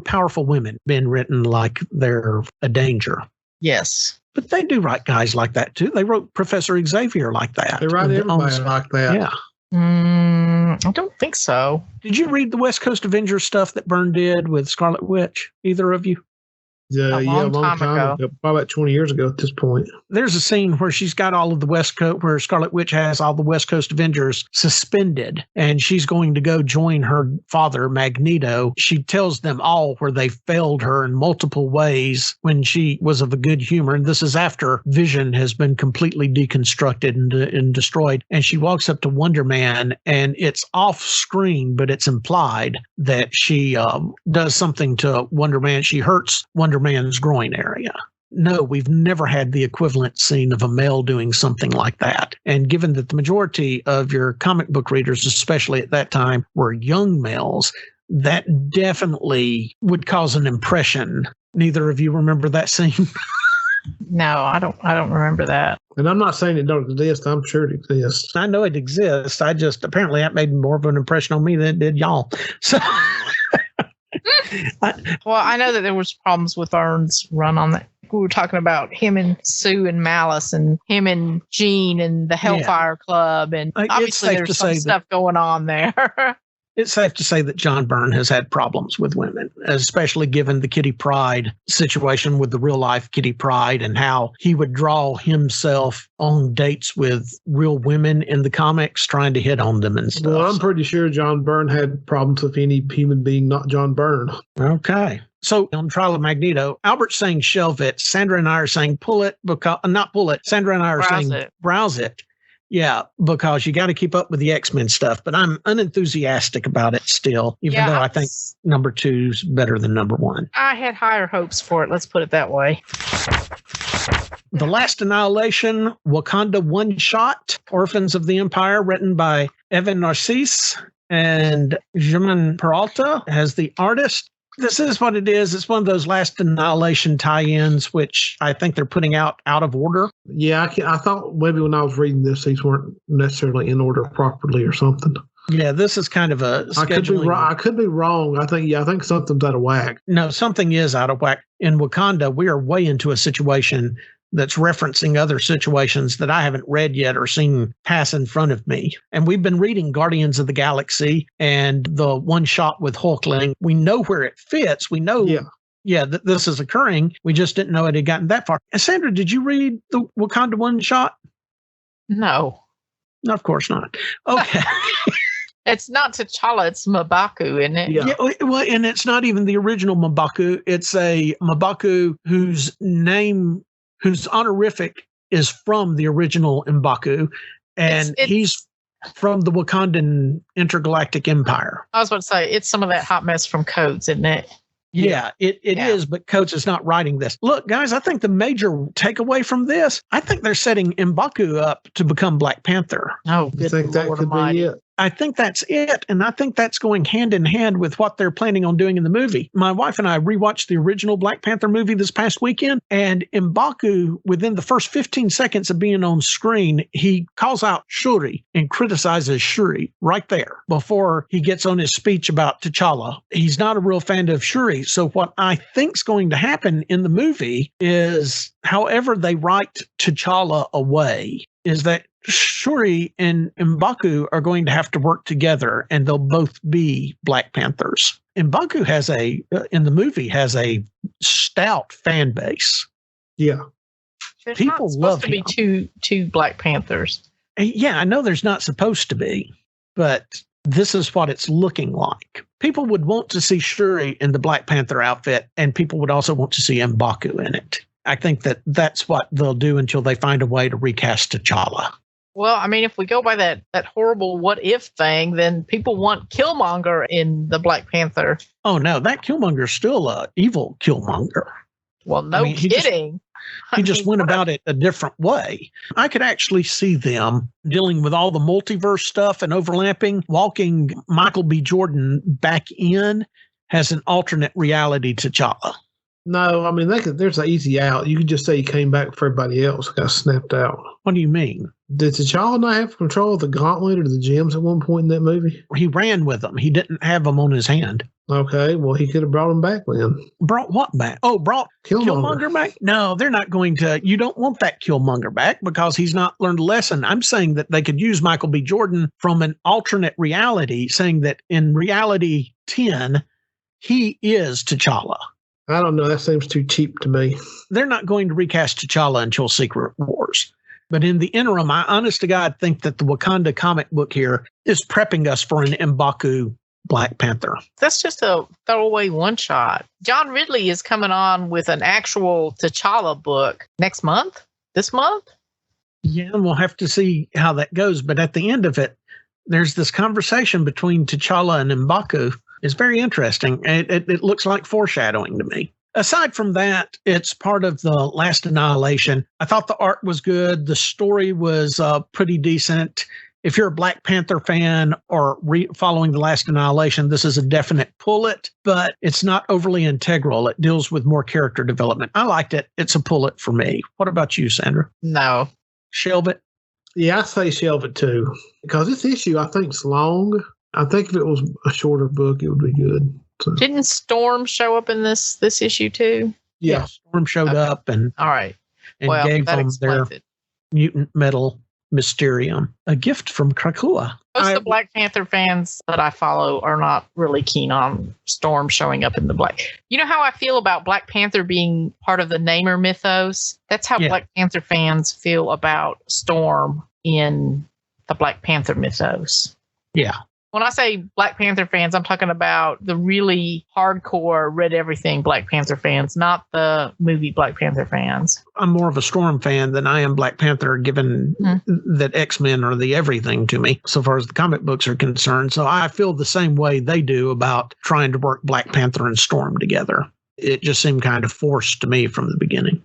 Powerful women been written like they're a danger. Yes. But they do write guys like that, too. They wrote Professor Xavier like that. They write everybody like that. Yeah. I don't think so. Did you read the West Coast Avengers stuff that Byrne did with Scarlet Witch? Either of you? Yeah, A a long long time time ago. ago. Probably about 20 years ago at this point. There's a scene where she's got all of the West Coast, where Scarlet Witch has all the West Coast Avengers suspended, and she's going to go join her father, Magneto. She tells them all where they failed her in multiple ways when she was of a good humor. And this is after Vision has been completely deconstructed and destroyed. And she walks up to Wonder Man, and it's off screen, but it's implied that she does something to Wonder Man. She hurts Wonder Man's groin area. No, we've never had the equivalent scene of a male doing something like that. And given that the majority of your comic book readers, especially at that time, were young males, that definitely would cause an impression. Neither of you remember that scene? No, I don't remember that. And I'm not saying it don't exist. I'm sure it exists. I know it exists. I just, apparently that made more of an impression on me than it did y'all. So... Well, I know that there was problems with Ern's run on that. We were talking about him and Sue and Malice, and him and Jean and the Hellfire Club, and obviously there's some stuff going on there. It's safe to say that John Byrne has had problems with women, especially given the Kitty Pryde situation with the real life Kitty Pryde and how he would draw himself on dates with real women in the comics, trying to hit on them and stuff. Well, I'm pretty sure John Byrne had problems with any human being not John Byrne. Okay. So on Trial of Magneto, Albert's saying shelve it. Sandra and I are saying pull it, because not pull it. Sandra and I are saying browse it. Yeah, because you got to keep up with the X-Men stuff. But I'm unenthusiastic about it still, even though I think number 2's better than number 1. I had higher hopes for it. Let's put it that way. The Last Annihilation, Wakanda one-shot, Orphans of the Empire, written by Evan Narcisse and German Peralta as the artist. This is what it is. It's one of those Last Annihilation tie-ins, which I think they're putting out of order. Yeah, I thought maybe when I was reading this, these weren't necessarily in order properly or something. Yeah, this is kind of a scheduling. I could be wrong. I think something's out of whack. No, something is out of whack. In Wakanda, we are way into a situation that's referencing other situations that I haven't read yet or seen pass in front of me. And we've been reading Guardians of the Galaxy and the one shot with Hulkling. We know where it fits. We know that this is occurring. We just didn't know it had gotten that far. And Sandra, did you read the Wakanda one shot? No. No, of course not. Okay. It's not T'Challa, it's M'Baku, isn't it? Yeah, well, and it's not even the original M'Baku. It's a M'Baku whose honorific is from the original M'Baku, and he's from the Wakandan Intergalactic Empire. I was about to say, it's some of that hot mess from Coates, isn't it? Yeah, it is, but Coates is not writing this. Look, guys, I think the major takeaway from this, I think they're setting M'Baku up to become Black Panther. Oh, I think that could be it. I think that's it. And I think that's going hand in hand with what they're planning on doing in the movie. My wife and I rewatched the original Black Panther movie this past weekend, and M'Baku, within the first 15 seconds of being on screen, he calls out Shuri and criticizes Shuri right there before he gets on his speech about T'Challa. He's not a real fan of Shuri. So what I think's going to happen in the movie is, however they write T'Challa away, is that Shuri and M'Baku are going to have to work together, and they'll both be Black Panthers. M'Baku in the movie has a stout fan base. Yeah. There's People love him. supposed to be two Black Panthers. Yeah, I know there's not supposed to be, but this is what it's looking like. People would want to see Shuri in the Black Panther outfit, and people would also want to see M'Baku in it. I think that's what they'll do until they find a way to recast T'Challa. Well, I mean, if we go by that horrible what if thing, then people want Killmonger in the Black Panther. Oh, no, that Killmonger's still an evil Killmonger. Well, no kidding. He just went about it a different way. I could actually see them dealing with all the multiverse stuff and overlapping, walking Michael B. Jordan back in as an alternate reality T'Challa. No, I mean, there's an easy out. You could just say he came back for everybody else, got snapped out. What do you mean? Did T'Challa not have control of the gauntlet or the gems at one point in that movie? He ran with them. He didn't have them on his hand. Okay, well, he could have brought them back then. Brought what back? Oh, brought Killmonger back? No, they're not going to. You don't want that Killmonger back because he's not learned a lesson. I'm saying that they could use Michael B. Jordan from an alternate reality, saying that in reality 10, he is T'Challa. I don't know. That seems too cheap to me. They're not going to recast T'Challa until Secret Wars. But in the interim, I honest to God think that the Wakanda comic book here is prepping us for an M'Baku Black Panther. That's just a throwaway one-shot. John Ridley is coming on with an actual T'Challa book next month? This month? Yeah, and we'll have to see how that goes. But at the end of it, there's this conversation between T'Challa and M'Baku. It's very interesting. It looks like foreshadowing to me. Aside from that, it's part of the Last Annihilation. I thought the art was good. The story was pretty decent. If you're a Black Panther fan or following the Last Annihilation, this is a definite pull it, but it's not overly integral. It deals with more character development. I liked it. It's a pull it for me. What about you, Sandra? No. Shelve it? Yeah, I say shelve it too. Because this issue, I think, is long. I think if it was a shorter book, it would be good. So. Didn't Storm show up in this issue too? Yeah. Storm showed up and, all right. And gave them their mutant metal Mysterium, a gift from Krakoa. Most of the Black Panther fans that I follow are not really keen on Storm showing up in the Black. You know how I feel about Black Panther being part of the Namor mythos? That's how Black Panther fans feel about Storm in the Black Panther mythos. Yeah. When I say Black Panther fans, I'm talking about the really hardcore, read everything Black Panther fans, not the movie Black Panther fans. I'm more of a Storm fan than I am Black Panther, given that X-Men are the everything to me, so far as the comic books are concerned. So I feel the same way they do about trying to work Black Panther and Storm together. It just seemed kind of forced to me from the beginning.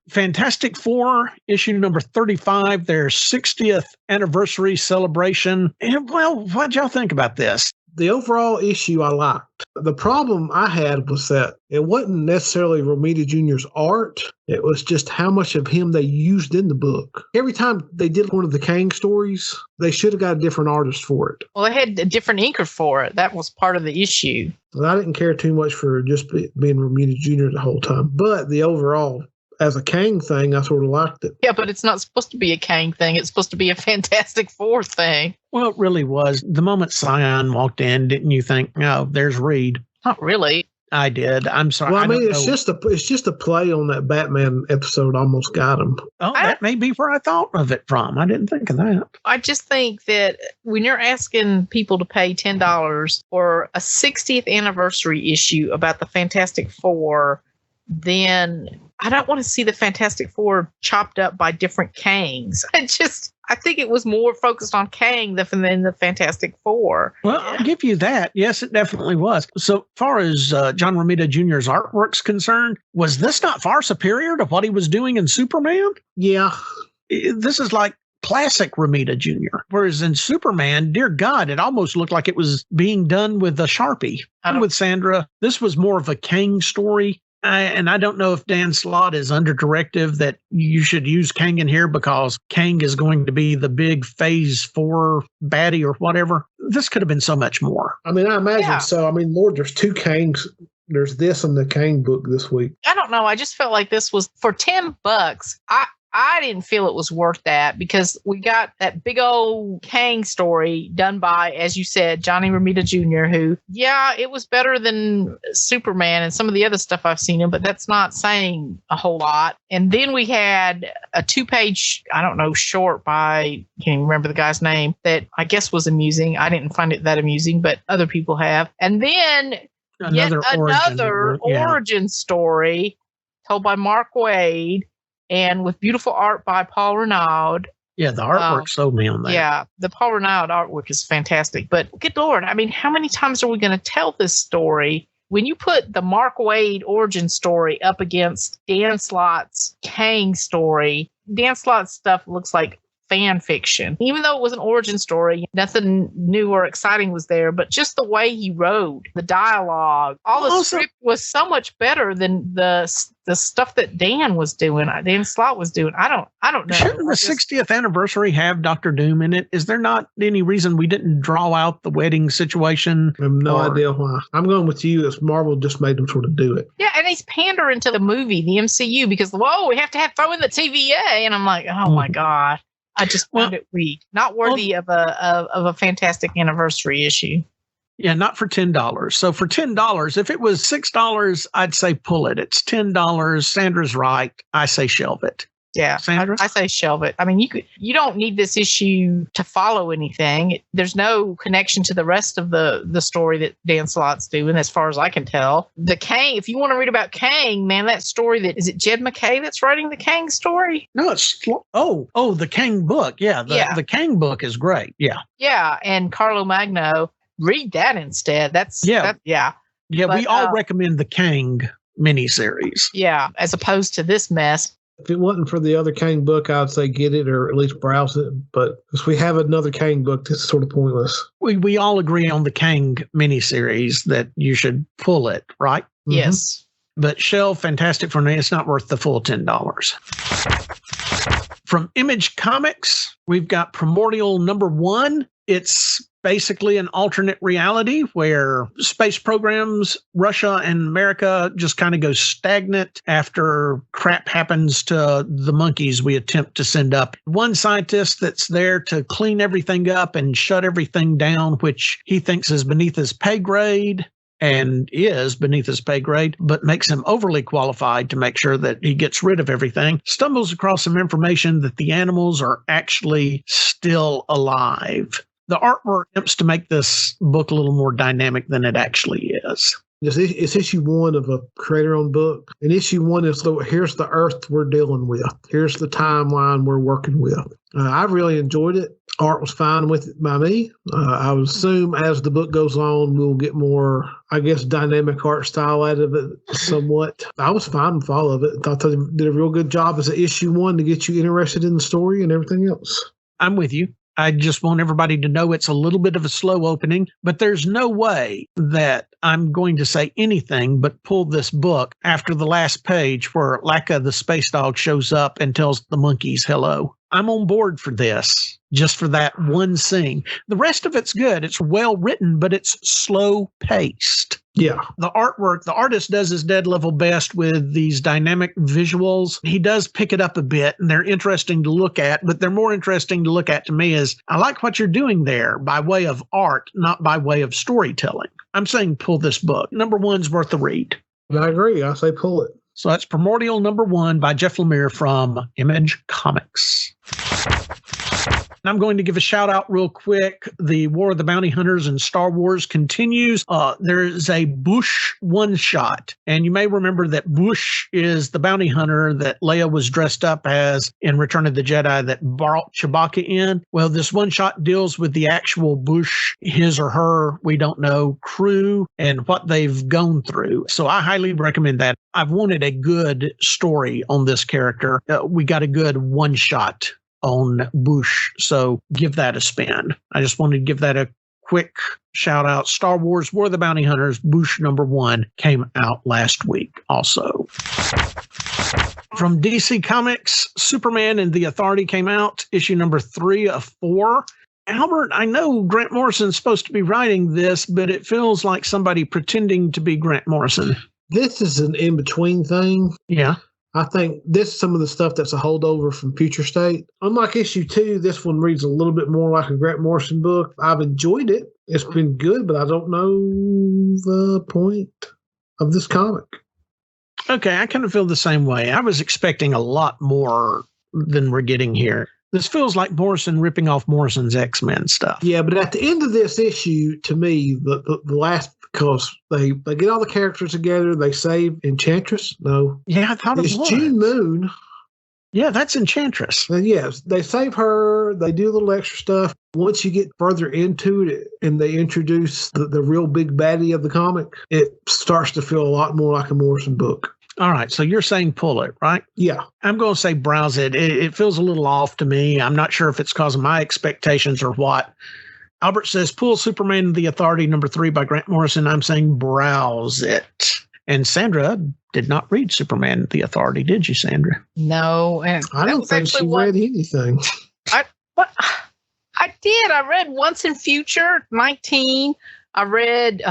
Fantastic Four, issue number 35, their 60th anniversary celebration. And, well, what'd y'all think about this? The overall issue I liked. The problem I had was that it wasn't necessarily Romita Jr.'s art. It was just how much of him they used in the book. Every time they did one of the Kang stories, they should have got a different artist for it. Well, they had a different inker for it. That was part of the issue. Well, I didn't care too much for just being Romita Jr. the whole time. But the overall, as a Kang thing, I sort of liked it. Yeah, but it's not supposed to be a Kang thing. It's supposed to be a Fantastic Four thing. Well, it really was. The moment Scion walked in, didn't you think, oh, there's Reed? Not really. I did. I'm sorry. Well, I mean, it's just a play on that Batman episode. Almost got him. Oh, that may be where I thought of it from. I didn't think of that. I just think that when you're asking people to pay $10 for a 60th anniversary issue about the Fantastic Four, then I don't want to see the Fantastic Four chopped up by different Kangs. I think it was more focused on Kang than the Fantastic Four. Well, I'll give you that. Yes, it definitely was. So far as John Romita Jr.'s artwork's concerned, was this not far superior to what he was doing in Superman? Yeah. This is like classic Romita Jr. Whereas in Superman, dear God, it almost looked like it was being done with a Sharpie. And with Sandra, this was more of a Kang story. And I don't know if Dan Slott is under directive that you should use Kang in here because Kang is going to be the big Phase 4 baddie or whatever. This could have been so much more. I mean, I imagine so. I mean, Lord, there's two Kangs. There's this and the Kang book this week. I don't know. I just felt like this was for $10. I didn't feel it was worth that because we got that big old Kang story done by, as you said, Johnny Romita Jr., who, it was better than Superman and some of the other stuff I've seen him, but that's not saying a whole lot. And then we had a 2-page, short by, can't even remember the guy's name, that I guess was amusing. I didn't find it that amusing, but other people have. And then another origin story told by Mark Waid, and with beautiful art by Paul Renaud. Yeah, the artwork sold me on that. Yeah, the Paul Renaud artwork is fantastic. But good Lord, I mean, how many times are we going to tell this story? When you put the Mark Waid origin story up against Dan Slott's Kang story, Dan Slott's stuff looks like fan fiction. Even though it was an origin story, nothing new or exciting was there, but just the way he wrote, the dialogue, all the script was so much better than the stuff that Dan Slott was doing. I don't know. Shouldn't the 60th anniversary have Dr. Doom in it? Is there not any reason we didn't draw out the wedding situation? I have no idea why. I'm going with you as Marvel just made them sort of do it. Yeah, and he's pandering to the movie, the MCU, because, we have to throw in the TVA. And I'm like, oh my God. I just found it weak, not worthy of a fantastic anniversary issue. Yeah, not for $10. So for $10, if it was $6, I'd say pull it. It's $10. Sandra's right. I say shelve it. Yeah, Sandra? I say shelve it. I mean, you don't need this issue to follow anything. There's no connection to the rest of the story that Dan Slott's doing, as far as I can tell. The Kang, if you want to read about Kang, man, that story is it Jed Mckay that's writing the Kang story? No, it's the Kang book. Yeah, the Kang book is great. Yeah. Yeah, and Carlo Magno, read that instead. Yeah. But, we all recommend the Kang miniseries. Yeah, as opposed to this mess. If it wasn't for the other Kang book, I'd say get it or at least browse it. But if we have another Kang book, this is sort of pointless. We all agree on the Kang miniseries that you should pull it, right? Yes. But shelf, fantastic for me. It's not worth the full $10. From Image Comics, we've got Primordial #1. It's basically an alternate reality where space programs, Russia and America, just kind of go stagnant after crap happens to the monkeys we attempt to send up. One scientist that's there to clean everything up and shut everything down, which he thinks is beneath his pay grade. And is beneath his pay grade, but makes him overly qualified to make sure that he gets rid of everything, stumbles across some information that the animals are actually still alive. The artwork attempts to make this book a little more dynamic than it actually is. It's issue 1 of a creator-owned book. And issue 1 is, here's the Earth we're dealing with. Here's the timeline we're working with. I really enjoyed it. Art was fine with it by me. I would assume as the book goes on, we'll get more, I guess, dynamic art style out of it somewhat. I was fine with all of it. I thought they did a real good job as an issue 1 to get you interested in the story and everything else. I'm with you. I just want everybody to know it's a little bit of a slow opening, but there's no way that I'm going to say anything but pull this book after the last page where Laka the space dog shows up and tells the monkeys hello. I'm on board for this, just for that one scene. The rest of it's good. It's well written, but it's slow paced. Yeah. The artwork, the artist does his dead level best with these dynamic visuals. He does pick it up a bit, and they're interesting to look at, but they're more interesting to look at to me is, I like what you're doing there by way of art, not by way of storytelling. I'm saying pull this book. #1's worth the read. I agree. I say pull it. So that's Primordial #1 by Jeff Lemire from Image Comics. And I'm going to give a shout out real quick. The War of the Bounty Hunters and Star Wars continues. There's a Bush one-shot. And you may remember that Bush is the bounty hunter that Leia was dressed up as in Return of the Jedi that brought Chewbacca in. Well, this one-shot deals with the actual Bush, his or her, we don't know, crew and what they've gone through. So I highly recommend that. I've wanted a good story on this character. We got a good one-shot on Bush, so give that a spin. I just wanted to give that a quick shout out. Star Wars War of the Bounty Hunters, Bush #1 came out last week also. From DC Comics, Superman and the Authority came out, issue #3 of 4. Albert, I know Grant Morrison's supposed to be writing this, but it feels like somebody pretending to be Grant Morrison. This is an in-between thing. Yeah. I think this is some of the stuff that's a holdover from Future State. Unlike issue 2, this one reads a little bit more like a Grant Morrison book. I've enjoyed it. It's been good, but I don't know the point of this comic. Okay, I kind of feel the same way. I was expecting a lot more than we're getting here. This feels like Morrison ripping off Morrison's X-Men stuff. Yeah, but at the end of this issue, to me, the last, because they get all the characters together, they save Enchantress. No. Yeah, I thought it was. It's June Moon. Yeah, that's Enchantress. And yes, they save her. They do a little extra stuff. Once you get further into it and they introduce the real big baddie of the comic, it starts to feel a lot more like a Morrison book. All right, so you're saying pull it, right? Yeah. I'm going to say browse it. It feels a little off to me. I'm not sure if it's because of my expectations or what. Albert says, pull Superman and the Authority #3 by Grant Morrison. I'm saying browse it. And Sandra did not read Superman and the Authority, did you, Sandra? No. And I don't think she read anything. I did. I read Once in Future 19. I read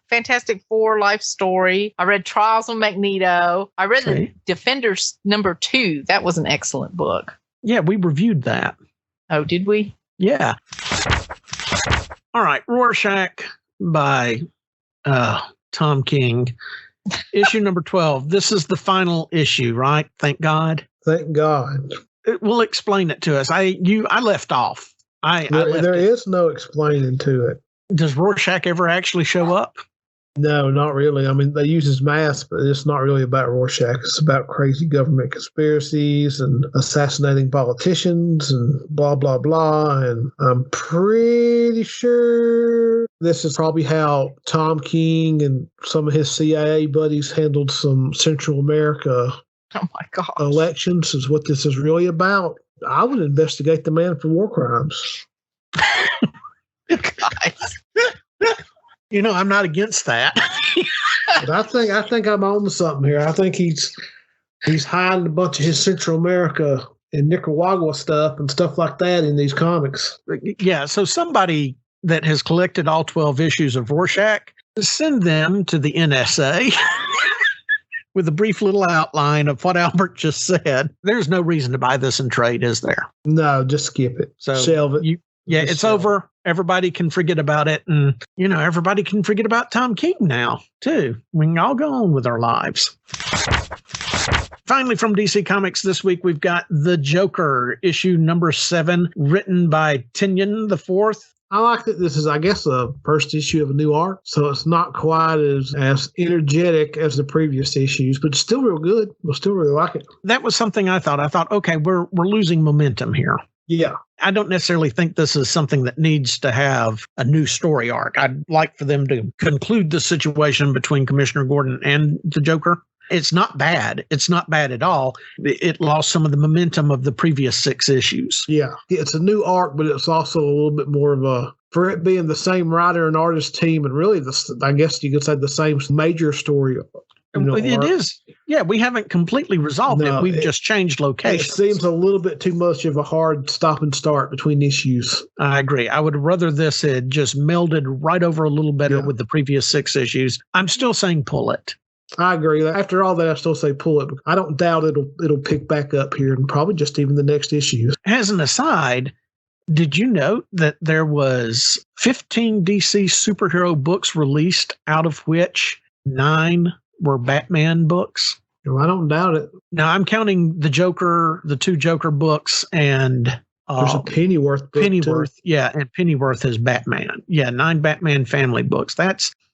Fantastic Four Life Story. I read Trials of Magneto. I read the Defenders #2. That was an excellent book. Yeah, we reviewed that. Oh, did we? Yeah. All right, Rorschach, by Tom King. Issue number 12. This is the final issue, right? Thank God. Thank God. Well, explain it to us. I left off. There is no explaining to it. Does Rorschach ever actually show up? No, not really. I mean, they use his mask, but it's not really about Rorschach. It's about crazy government conspiracies and assassinating politicians and blah, blah, blah. And I'm pretty sure this is probably how Tom King and some of his CIA buddies handled some Central America elections, is what this is really about. I would investigate the man for war crimes. Guys. I'm not against that. But I think I'm on to something here. I think he's hiding a bunch of his Central America and Nicaragua stuff and stuff like that in these comics. Yeah, so somebody that has collected all 12 issues of Rorschach, send them to the NSA with a brief little outline of what Albert just said. There's no reason to buy this in trade, is there? No, just skip it. So shelve it. It's over. Everybody can forget about it. And, everybody can forget about Tom King now, too. We can all go on with our lives. Finally, from DC Comics this week, we've got The Joker, issue number 7, written by Tynion IV. I like that this is, I guess, the first issue of a new art, so it's not quite as energetic as the previous issues, but it's still real good. We'll still really like it. That was something I thought. I thought, okay, we're losing momentum here. Yeah. I don't necessarily think this is something that needs to have a new story arc. I'd like for them to conclude the situation between Commissioner Gordon and the Joker. It's not bad. It's not bad at all. It lost some of the momentum of the previous 6 issues. Yeah. It's a new arc, but it's also a little bit more of for it being the same writer and artist team, and really, I guess you could say the same major story. It is. Yeah, we haven't completely resolved it. We've just changed locations. It seems a little bit too much of a hard stop and start between issues. I agree. I would rather this had just melded right over a little better with the previous 6 issues. I'm still saying pull it. I agree. After all that, I still say pull it. I don't doubt it'll pick back up here and probably just even the next issue. As an aside, did you note that there was 15 DC superhero books released, out of which 9 were Batman books? No, I don't doubt it. Now, I'm counting the Joker, the 2 Joker books, and there's a Pennyworth book Pennyworth, too. yeah, and Pennyworth is Batman. Yeah, 9 Batman family books.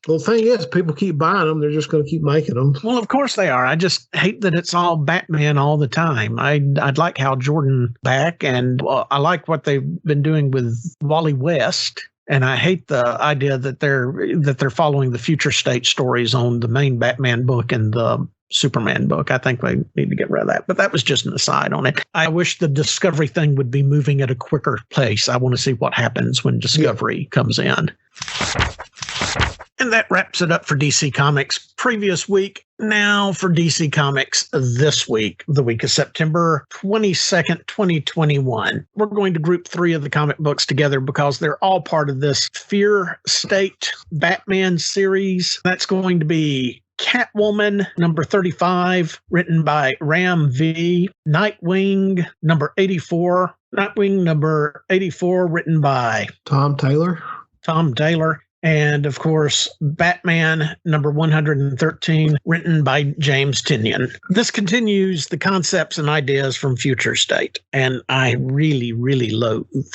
Well, the thing is, people keep buying them. They're just going to keep making them. Well, of course they are. I just hate that it's all Batman all the time. I'd like Hal Jordan back, and I like what they've been doing with Wally West. And I hate the idea that they're following the future state stories on the main Batman book and the Superman book. I think they need to get rid of that. But that was just an aside on it. I wish the Discovery thing would be moving at a quicker pace. I want to see what happens when Discovery comes in. And that wraps it up for DC Comics previous week. Now for DC Comics this week, the week of September 22nd, 2021. We're going to group 3 of the comic books together because they're all part of this Fear State Batman series. That's going to be Catwoman, number 35, written by Ram V. Nightwing, number 84. Nightwing, number 84, written by Tom Taylor. And, of course, Batman, number 113, written by James Tynion. This continues the concepts and ideas from Future State, and I really, really loathe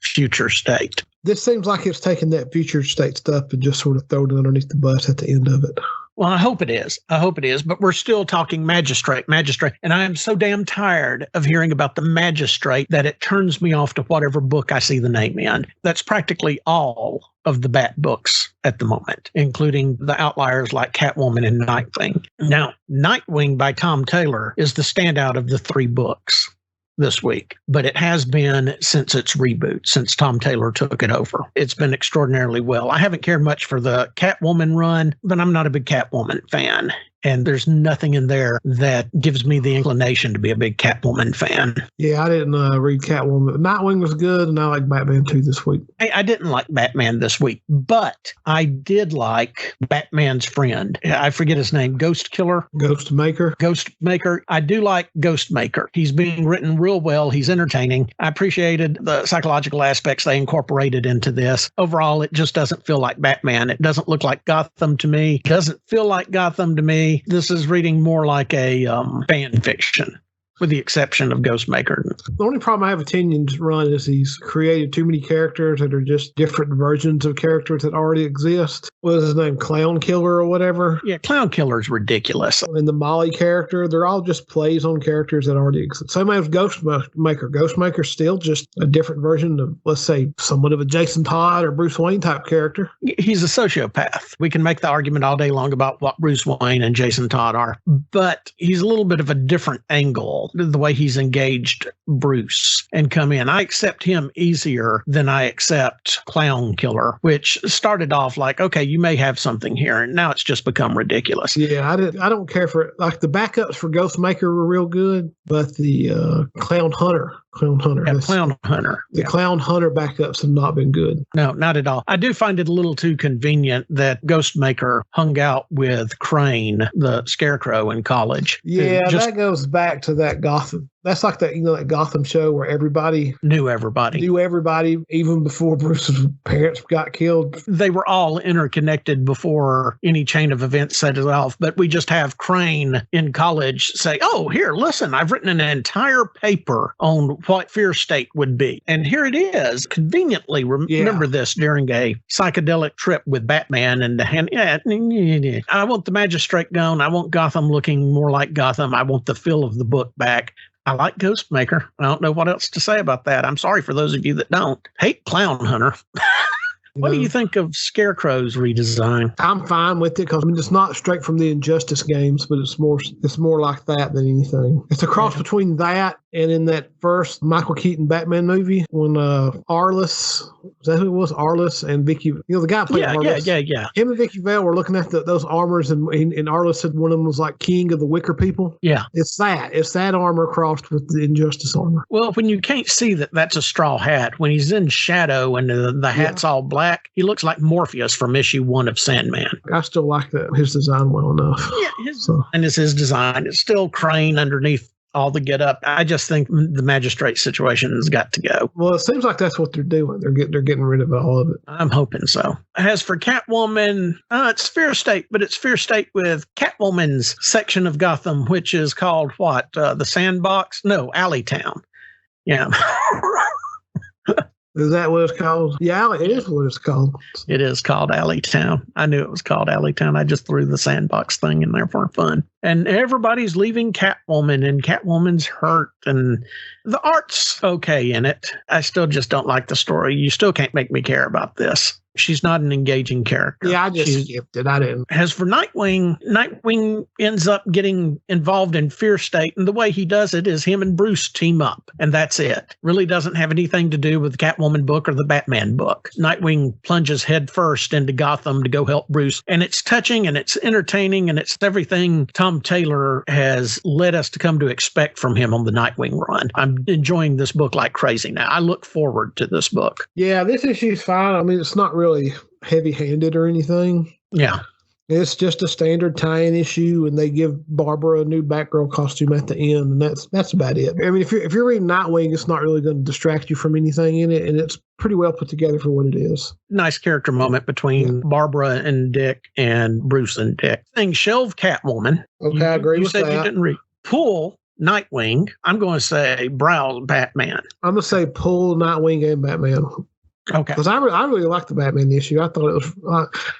Future State. This seems like it's taking that Future State stuff and just sort of throwing it underneath the bus at the end of it. Well, I hope it is. But we're still talking Magistrate. And I am so damn tired of hearing about the Magistrate that it turns me off to whatever book I see the name in. That's practically all of the Bat books at the moment, including the outliers like Catwoman and Nightwing. Now, Nightwing by Tom Taylor is the standout of the 3 books this week, but it has been since its reboot, since Tom Taylor took it over. It's been extraordinarily well. I haven't cared much for the Catwoman run, but I'm not a big Catwoman fan. And there's nothing in there that gives me the inclination to be a big Catwoman fan. Yeah, I didn't read Catwoman. Nightwing was good, and I like Batman 2 this week. I didn't like Batman this week, but I did like Batman's friend. I forget his name. Ghostmaker. Ghostmaker. I do like Ghostmaker. He's being written real well. He's entertaining. I appreciated the psychological aspects they incorporated into this. Overall, it just doesn't feel like Batman. It doesn't look like Gotham to me. It doesn't feel like Gotham to me. This is reading more like a fan fiction, with the exception of Ghostmaker. The only problem I have with Tynion's run is he's created too many characters that are just different versions of characters that already exist. What is his name? Clown Killer or whatever? Yeah, Clown Killer is ridiculous. And the Molly character, they're all just plays on characters that already exist. Same as Ghostmaker. Ghostmaker's still just a different version of, let's say, somewhat of a Jason Todd or Bruce Wayne type character. He's a sociopath. We can make the argument all day long about what Bruce Wayne and Jason Todd are, but he's a little bit of a different angle. The way he's engaged Bruce and come in. I accept him easier than I accept Clown Killer, which started off like, okay, you may have something here, and now it's just become ridiculous. Yeah, I don't care for it. Like the backups for Ghostmaker were real good, but the Clown Hunter. The Clown Hunter backups have not been good. No, not at all. I do find it a little too convenient that Ghostmaker hung out with Crane, the Scarecrow, in college. Yeah, that goes back to that Gotham. That's like that, that Gotham show where everybody knew everybody, even before Bruce's parents got killed. They were all interconnected before any chain of events set it off. But we just have Crane in college say, "Oh, here, listen, I've written an entire paper on what Fear State would be, and here it is." Conveniently, remember this during a psychedelic trip with Batman and the hand. Yeah, I want the magistrate gone. I want Gotham looking more like Gotham. I want the feel of the book back. I like Ghostmaker. I don't know what else to say about that. I'm sorry for those of you that don't. Hate Clown Hunter. What do you think of Scarecrow's redesign? I'm fine with it because it's not straight from the Injustice games, but it's more like that than anything. It's a cross between that and in that first Michael Keaton Batman movie when Arliss, is that who it was? Arliss and Vicky, the guy played Arliss. Yeah. Him and Vicky Vale were looking at those armors, and Arliss said one of them was like King of the Wicker People. Yeah. It's that armor crossed with the Injustice armor. Well, when you can't see that's a straw hat, when he's in shadow and the hat's all black, he looks like Morpheus from issue 1 of Sandman. I still like his design well enough. Yeah, and it's his design. It's still Crane underneath all the get up. I just think the magistrate situation has got to go. Well, it seems like that's what they're doing. They're getting rid of all of it. I'm hoping so. As for Catwoman, it's Fear State, but it's Fear State with Catwoman's section of Gotham, which is called what? The Sandbox? No, Alleytown. Yeah. Is that what it's called? Yeah, it is what it's called. It is called Alleytown. I knew it was called Alleytown. I just threw the sandbox thing in there for fun. And everybody's leaving Catwoman, and Catwoman's hurt, and the art's okay in it. I still just don't like the story. You still can't make me care about this. She's not an engaging character. Yeah, I just skipped it. I didn't. As for Nightwing, Nightwing ends up getting involved in Fear State, and the way he does it is him and Bruce team up, and that's it. Really doesn't have anything to do with the Catwoman book or the Batman book. Nightwing plunges headfirst into Gotham to go help Bruce, and it's touching, and it's entertaining, and it's everything Tom Taylor has led us to come to expect from him on the Nightwing run. I'm enjoying this book like crazy now. I look forward to this book. Yeah, this issue's fine. I mean, it's not really heavy-handed or anything. Yeah. It's just a standard tie-in issue, and they give Barbara a new Batgirl costume at the end, and that's about it. I mean, if you're reading Nightwing, it's not really going to distract you from anything in it, and it's pretty well put together for what it is. Nice character moment between Barbara and Dick and Bruce and Dick. Shelve Catwoman. Okay, I agree with that. You said you didn't read. Pull Nightwing. I'm going to say browse Batman. I'm going to say pull Nightwing and Batman. Okay. Because I really liked the Batman issue. I thought it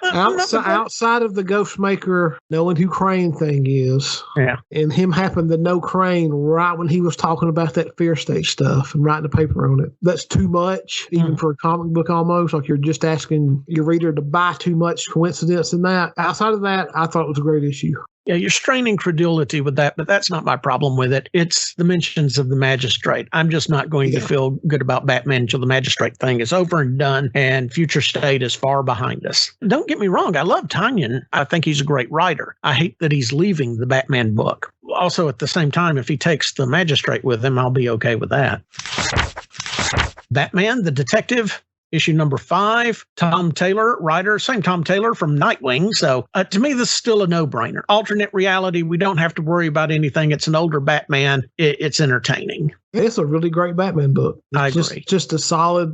was outside of the Ghostmaker knowing who Crane thing is. Yeah. And him happened to know Crane right when he was talking about that Fear State stuff and writing a paper on it. That's too much, even for a comic book almost. Like you're just asking your reader to buy too much coincidence in that. Outside of that, I thought it was a great issue. Yeah, you're straining credulity with that, but that's not my problem with it. It's the mentions of the magistrate. I'm just not going to feel good about Batman until the magistrate thing is over and done and future state is far behind us. Don't get me wrong. I love Tynion. I think he's a great writer. I hate that he's leaving the Batman book. Also, at the same time, if he takes the magistrate with him, I'll be okay with that. Batman, the Detective, issue number 5, Tom Taylor, writer, same Tom Taylor from Nightwing. So to me, this is still a no-brainer. Alternate reality, we don't have to worry about anything. It's an older Batman. It's entertaining. It's a really great Batman book. I agree. Just a solid,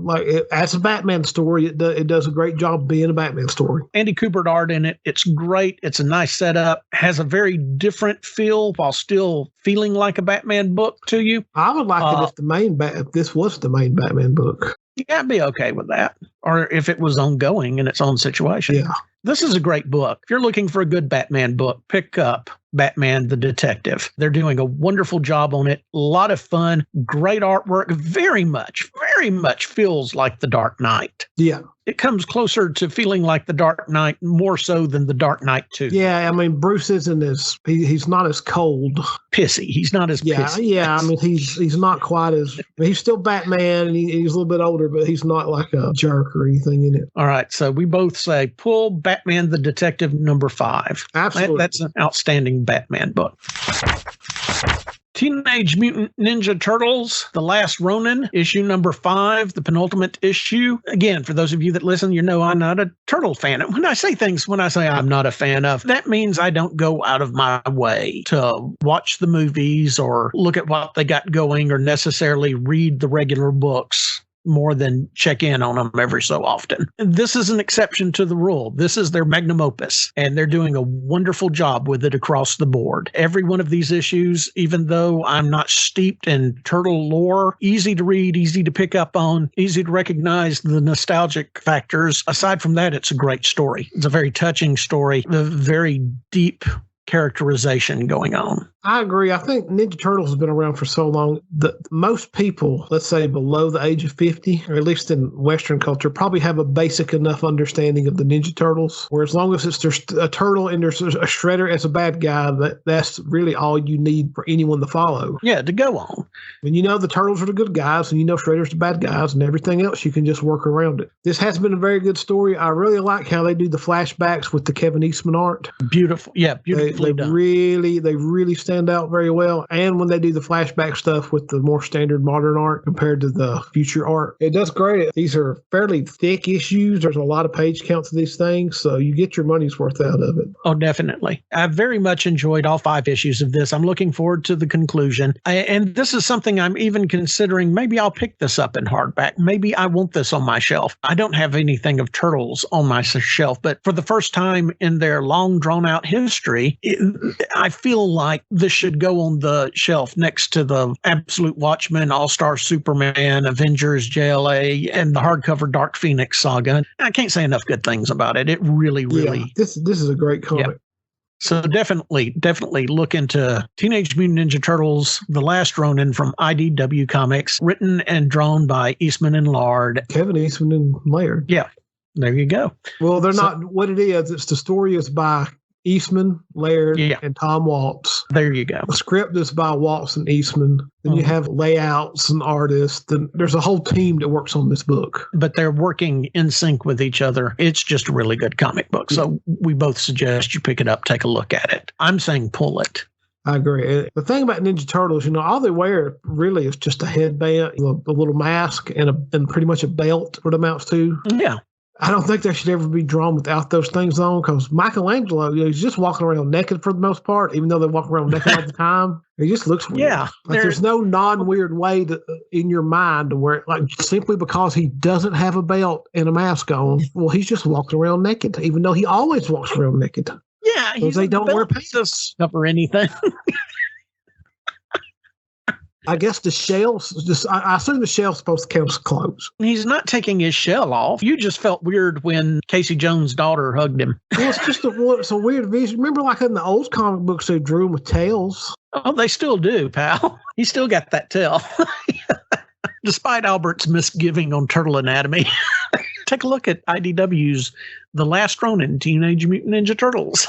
as a Batman story, it does a great job being a Batman story. Andy Kubert art in it. It's great. It's a nice setup. Has a very different feel while still feeling like a Batman book to you. I would like it if this was the main Batman book. Yeah, I'd be okay with that. Or if it was ongoing in its own situation. Yeah. This is a great book. If you're looking for a good Batman book, pick up Batman the Detective. They're doing a wonderful job on it. A lot of fun, great artwork, very much feels like The Dark Knight. Yeah. It comes closer to feeling like The Dark Knight more so than The Dark Knight 2. Yeah, I mean, Bruce isn't he's not as cold. Pissy. He's not as pissy. Yeah, I mean, he's not quite as, he's still Batman, and he's a little bit older, but he's not like a jerk or anything in it. All right, so we both say pull Batman the Detective number 5. Absolutely. That's an outstanding Batman book. Teenage Mutant Ninja Turtles, The Last Ronin, issue number 5, the penultimate issue. Again, for those of you that listen, you know I'm not a turtle fan. And when I say I'm not a fan of, that means I don't go out of my way to watch the movies or look at what they got going or necessarily read the regular books more than check in on them every so often. This is an exception to the rule. This is their magnum opus, and they're doing a wonderful job with it across the board. Every one of these issues, even though I'm not steeped in turtle lore, easy to read, easy to pick up on, easy to recognize the nostalgic factors. Aside from that, it's a great story. It's a very touching story, a very deep characterization going on. I agree. I think Ninja Turtles has been around for so long that most people, let's say below the age of 50, or at least in Western culture, probably have a basic enough understanding of the Ninja Turtles, where as long as there's a turtle and there's a Shredder as a bad guy, that's really all you need for anyone to follow. Yeah, to go on. When you know the Turtles are the good guys and you know Shredder's the bad guys, and everything else, you can just work around it. This has been a very good story. I really like how they do the flashbacks with the Kevin Eastman art. Beautiful. Yeah, beautifully done. They really stand out very well. And when they do the flashback stuff with the more standard modern art compared to the future art, it does great. These are fairly thick issues. There's a lot of page counts of these things, so you get your money's worth out of it. Oh, definitely. I very much enjoyed all 5 issues of this. I'm looking forward to the conclusion. And this is something I'm even considering. Maybe I'll pick this up in hardback. Maybe I want this on my shelf. I don't have anything of Turtles on my shelf, but for the first time in their long drawn out history, I feel like this should go on the shelf next to the Absolute Watchmen, All-Star Superman, Avengers, JLA, and the hardcover Dark Phoenix saga. I can't say enough good things about it. It really. This is a great comic. Yeah. So definitely look into Teenage Mutant Ninja Turtles, The Last Ronin from IDW Comics, written and drawn by Eastman and Laird. Kevin Eastman and Laird. Yeah, there you go. Well, they're not what it is. It's the story is by Eastman, Laird, and Tom Waltz. There you go. The script is by Waltz and Eastman. Then you have layouts and artists. And there's a whole team that works on this book. But they're working in sync with each other. It's just a really good comic book. So we both suggest you pick it up, take a look at it. I'm saying pull it. I agree. The thing about Ninja Turtles, all they wear really is just a headband, a little mask, and pretty much a belt, what it amounts to. Yeah. I don't think they should ever be drawn without those things on, because Michelangelo, he's just walking around naked for the most part, even though they walk around naked all the time. He just looks weird. Yeah. There's no non-weird way in your mind to wear it. Like, simply because he doesn't have a belt and a mask on, well, he's just walking around naked, even though he always walks around naked. Yeah. They don't wear pants. Cover anything. I guess the shell's I assume the shell's supposed to count as clothes. He's not taking his shell off. You just felt weird when Casey Jones' daughter hugged him. Well, it's a weird vision. Remember, like in the old comic books, they drew him with tails. Oh, they still do, pal. He still got that tail. Despite Albert's misgiving on turtle anatomy. Take a look at IDW's The Last Ronin, Teenage Mutant Ninja Turtles.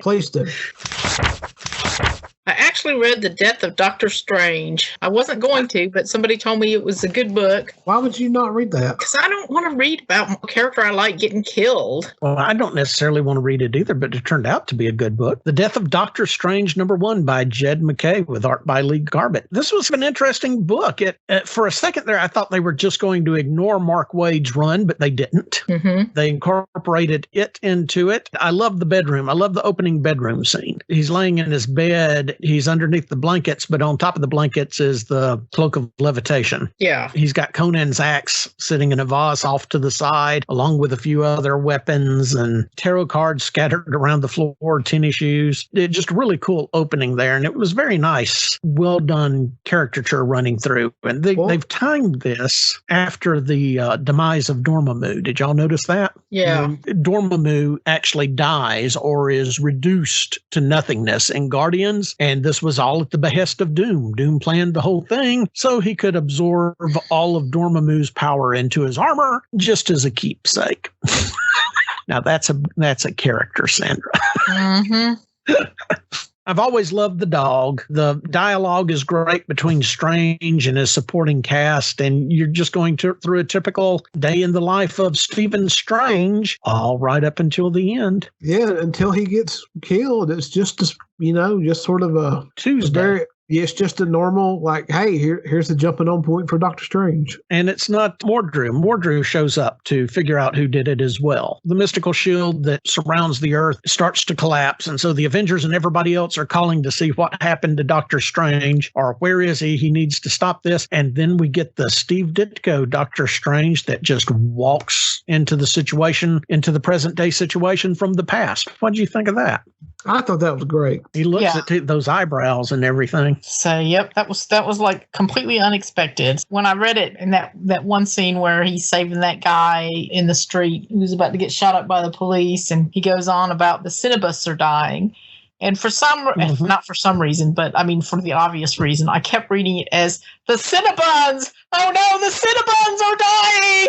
Please do. I actually read The Death of Doctor Strange. I wasn't going to, but somebody told me it was a good book. Why would you not read that? Because I don't want to read about a character I like getting killed. Well, I don't necessarily want to read it either, but it turned out to be a good book. The Death of Doctor Strange, #1 by Jed Mckay with art by Lee Garbett. This was an interesting book. For a second there, I thought they were just going to ignore Mark Waid's run, but they didn't. Mm-hmm. They incorporated it into it. I love the bedroom. I love the opening bedroom scene. He's laying in his bed. He's underneath the blankets, but on top of the blankets is the cloak of levitation. Yeah. He's got Conan's axe sitting in a vase off to the side, along with a few other weapons and tarot cards scattered around the floor, tennis shoes. It just a really cool opening there. And it was very nice, well done caricature running through. And they've timed this after the demise of Dormammu. Did y'all notice that? Yeah. Dormammu actually dies or is reduced to nothingness in Guardians. And this was all at the behest of Doom. Doom planned the whole thing so he could absorb all of Dormammu's power into his armor just as a keepsake. Now that's a character, Sandra. Mm-hmm. I've always loved the dog. The dialogue is great between Strange and his supporting cast, and you're just going through a typical day in the life of Stephen Strange, all right up until the end. Yeah, until he gets killed. It's just sort of a Tuesday. It's just a normal, like, hey, here's the jumping on point for Doctor Strange. And it's not Mordru. Mordru shows up to figure out who did it as well. The mystical shield that surrounds the Earth starts to collapse. And so the Avengers and everybody else are calling to see what happened to Doctor Strange, or where is he? He needs to stop this. And then we get the Steve Ditko Doctor Strange that just walks into the situation, into the present day situation from the past. What did you think of that? I thought that was great. He looks at those eyebrows and everything. So, yep, that was like completely unexpected. When I read it in that one scene where he's saving that guy in the street who was about to get shot up by the police, and he goes on about the Cinnabus are dying. And for not for some reason, but I mean, for the obvious reason, I kept reading it as the Cinnabuns. Oh no, the Cinnabuns are dying.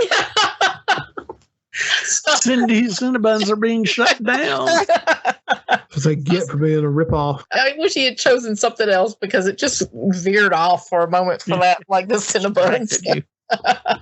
Cindy's Cinnabuns are being shut down. What they get for being a ripoff. I wish he had chosen something else because it just veered off for a moment for that, like the Cinnabuns.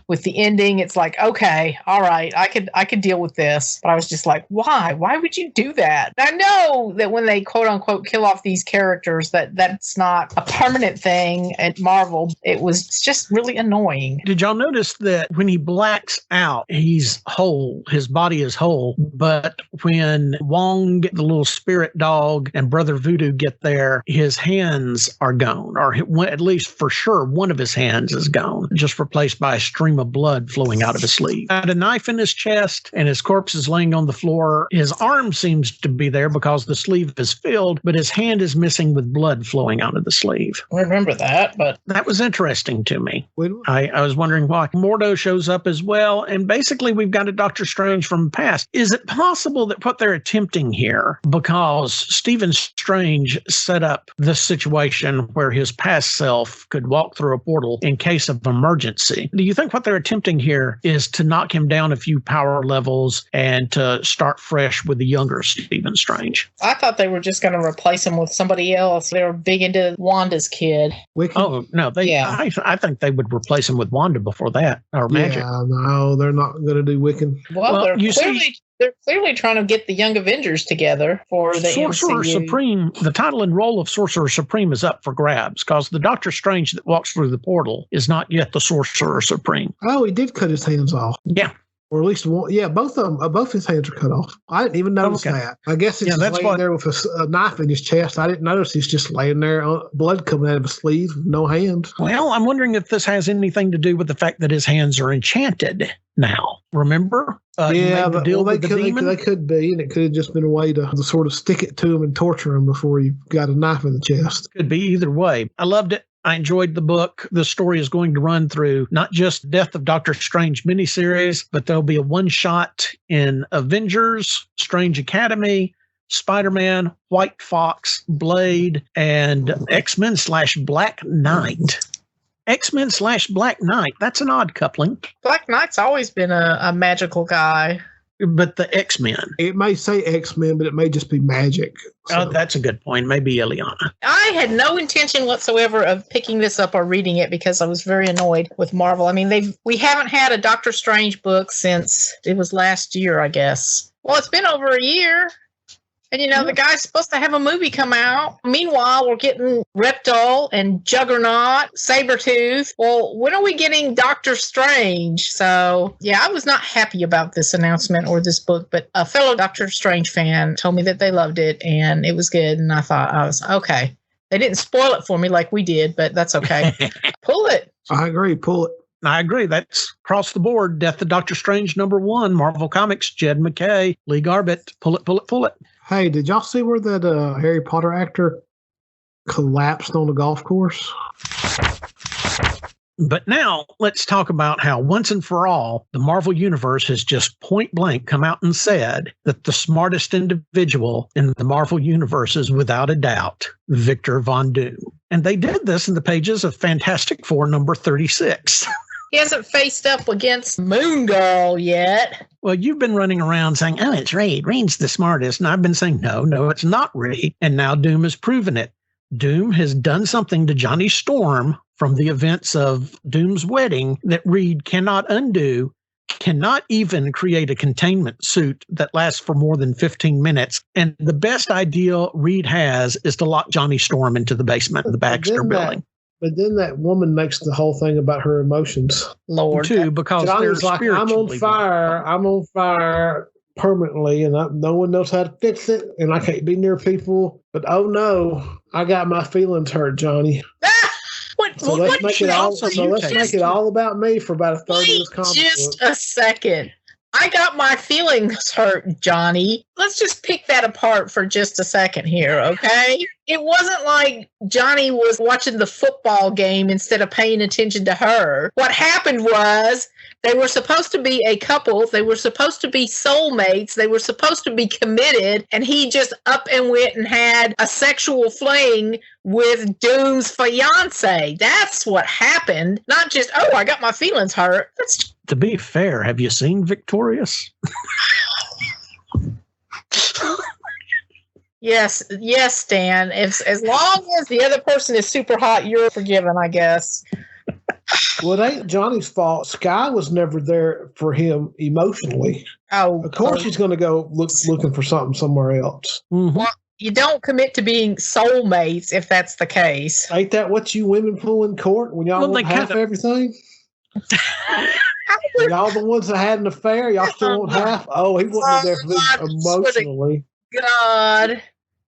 With the ending, it's like, okay, all right, I could deal with this. But I was just like, why? Why would you do that? I know that when they quote unquote kill off these characters, that's not a permanent thing at Marvel. It was just really annoying. Did y'all notice that when he blacks out, he's whole, his body is whole, but when Wong, the little spirit dog, and Brother Voodoo get there, his hands are gone, or at least for sure one of his hands is gone, just replaced by a stream of blood flowing out of his sleeve. Had a knife in his chest, and his corpse is laying on the floor. His arm seems to be there because the sleeve is filled, but his hand is missing with blood flowing out of the sleeve. I remember that, but that was interesting to me. I was wondering why. Mordo shows up as well, and basically we've got a Doctor Strange from the past. Is it possible that what they're attempting here, because Stephen Strange set up this situation where his past self could walk through a portal in case of emergency? Do you think what they're attempting here is to knock him down a few power levels and to start fresh with the younger Stephen Strange? I thought they were just going to replace him with somebody else. They were big into Wanda's kid. Wiccan? Oh, no. I think they would replace him with Wanda before that, or Magic. Yeah, no, they're not going to do Wiccan. Well, they're clearly trying to get the Young Avengers together for the Sorcerer MCU. Supreme. The title and role of Sorcerer Supreme is up for grabs because the Doctor Strange that walks through the portal is not yet the Sorcerer Supreme. Oh, he did cut his hands off. Yeah. Or at least one. Yeah, both of them. Both his hands are cut off. I didn't even notice that. I guess it's laying there with a knife in his chest. I didn't notice he's just laying there, blood coming out of his sleeve, with no hands. Well, I'm wondering if this has anything to do with the fact that his hands are enchanted now. Remember? They could be, and it could have just been a way to sort of stick it to him and torture him before he got a knife in the chest. Could be either way. I loved it. I enjoyed the book. The story is going to run through not just Death of Doctor Strange miniseries, but there'll be a one-shot in Avengers, Strange Academy, Spider-Man, White Fox, Blade, and X-Men/Black Knight. X-Men/Black Knight. That's an odd coupling. Black Knight's always been a magical guy. But the X-Men. It may say X-Men, but it may just be magic. So. Oh, that's a good point. Maybe Ileana. I had no intention whatsoever of picking this up or reading it because I was very annoyed with Marvel. I mean, we haven't had a Doctor Strange book since it was last year, I guess. Well, it's been over a year. And, the guy's supposed to have a movie come out. Meanwhile, we're getting Reptile and Juggernaut, Sabretooth. Well, when are we getting Doctor Strange? So, yeah, I was not happy about this announcement or this book, but a fellow Doctor Strange fan told me that they loved it and it was good. And I thought, okay. They didn't spoil it for me like we did, but that's okay. Pull it. I agree. Pull it. I agree. That's across the board. Death of Doctor Strange #1, Marvel Comics, Jed Mckay, Lee Garbett. Pull it, pull it, pull it. Hey, did y'all see where that Harry Potter actor collapsed on the golf course? But now let's talk about how once and for all, the Marvel Universe has just point blank come out and said that the smartest individual in the Marvel Universe is without a doubt Victor Von Doom. And they did this in the pages of Fantastic Four #36. He hasn't faced up against Moongirl yet. Well, you've been running around saying, oh, it's Reed. Reed's the smartest. And I've been saying, no, it's not Reed. And now Doom has proven it. Doom has done something to Johnny Storm from the events of Doom's wedding that Reed cannot undo, cannot even create a containment suit that lasts for more than 15 minutes. And the best idea Reed has is to lock Johnny Storm into the basement of the Baxter building. But then that woman makes the whole thing about her emotions. Lord. Too, because Johnny's like, I'm on fire permanently, and no one knows how to fix it, and I can't be near people. But oh no, I got my feelings hurt, Johnny. Let's make it all about me for about a third of this comic book. Just a second. I got my feelings hurt, Johnny. Let's just pick that apart for just a second here, okay? It wasn't like Johnny was watching the football game instead of paying attention to her. What happened was they were supposed to be a couple. They were supposed to be soulmates. They were supposed to be committed. And he just up and went and had a sexual fling with Doom's fiance. That's what happened. Not just, oh, I got my feelings hurt. To be fair, have you seen Victorious? Yes, Stan. As long as the other person is super hot, you're forgiven, I guess. Well, it ain't Johnny's fault. Sky was never there for him emotionally. Oh, of course he's going to go looking for something somewhere else. Mm-hmm. Well, you don't commit to being soulmates if that's the case. Ain't that what you women pull in court when y'all want half everything? Y'all the ones that had an affair, y'all still want half? Oh, he wasn't there for them emotionally. God.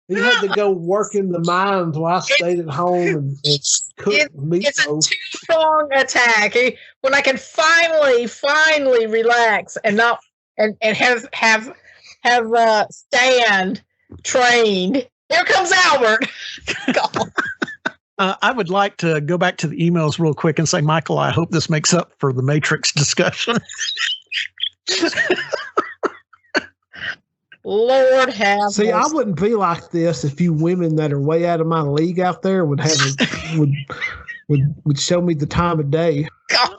He had to go work in the mines while I stayed at home and cooked meatloaf. It's a two-prong attack. When I can finally relax and not and have Stan trained. Here comes Albert. I would like to go back to the emails real quick and say, Michael, I hope this makes up for the Matrix discussion. Lord have See, I wouldn't be like this if you women that are way out of my league out there would show me the time of day. God.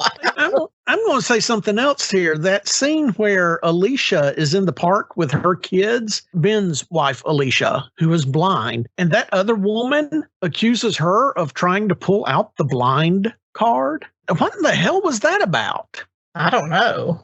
I'm going to say something else here. That scene where Alicia is in the park with her kids, Ben's wife, Alicia, who is blind, and that other woman accuses her of trying to pull out the blind card. What the hell was that about? I don't know.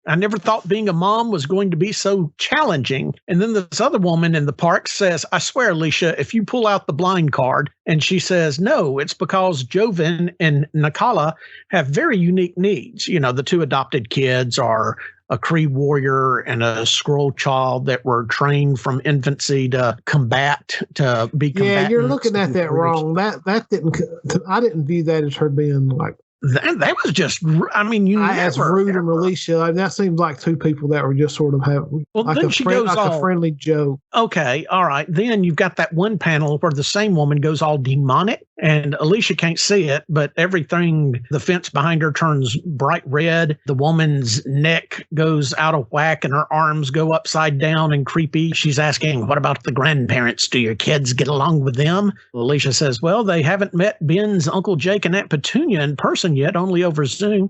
I never thought being a mom was going to be so challenging. And then this other woman in the park says, I swear, Alicia, if you pull out the blind card, and she says, no, it's because Joven and Nakala have very unique needs. You know, the two adopted kids are a Kree warrior and a Skrull child that were trained from infancy to be combatants. Yeah, you're looking at that wrong. That didn't, I didn't view that as her being like, that was just, I mean, as Rude and Alicia, I mean, that seems like two people that were just sort of having a friendly joke. Okay, all right. Then you've got that one panel where the same woman goes all demonic, and Alicia can't see it, but everything, the fence behind her turns bright red. The woman's neck goes out of whack, and her arms go upside down and creepy. She's asking, what about the grandparents? Do your kids get along with them? Alicia says, well, they haven't met Ben's Uncle Jake and Aunt Petunia in person yet, only over Zoom.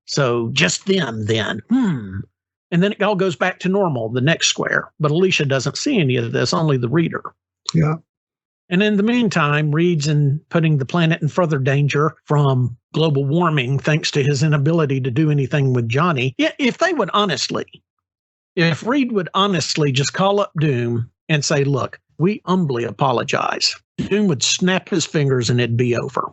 So just them then. And then it all goes back to normal, the next square. But Alicia doesn't see any of this, only the reader. Yeah. And in the meantime, Reed's putting the planet in further danger from global warming thanks to his inability to do anything with Johnny. Yeah, if Reed would honestly just call up Doom and say, look, we humbly apologize, Doom would snap his fingers and it'd be over.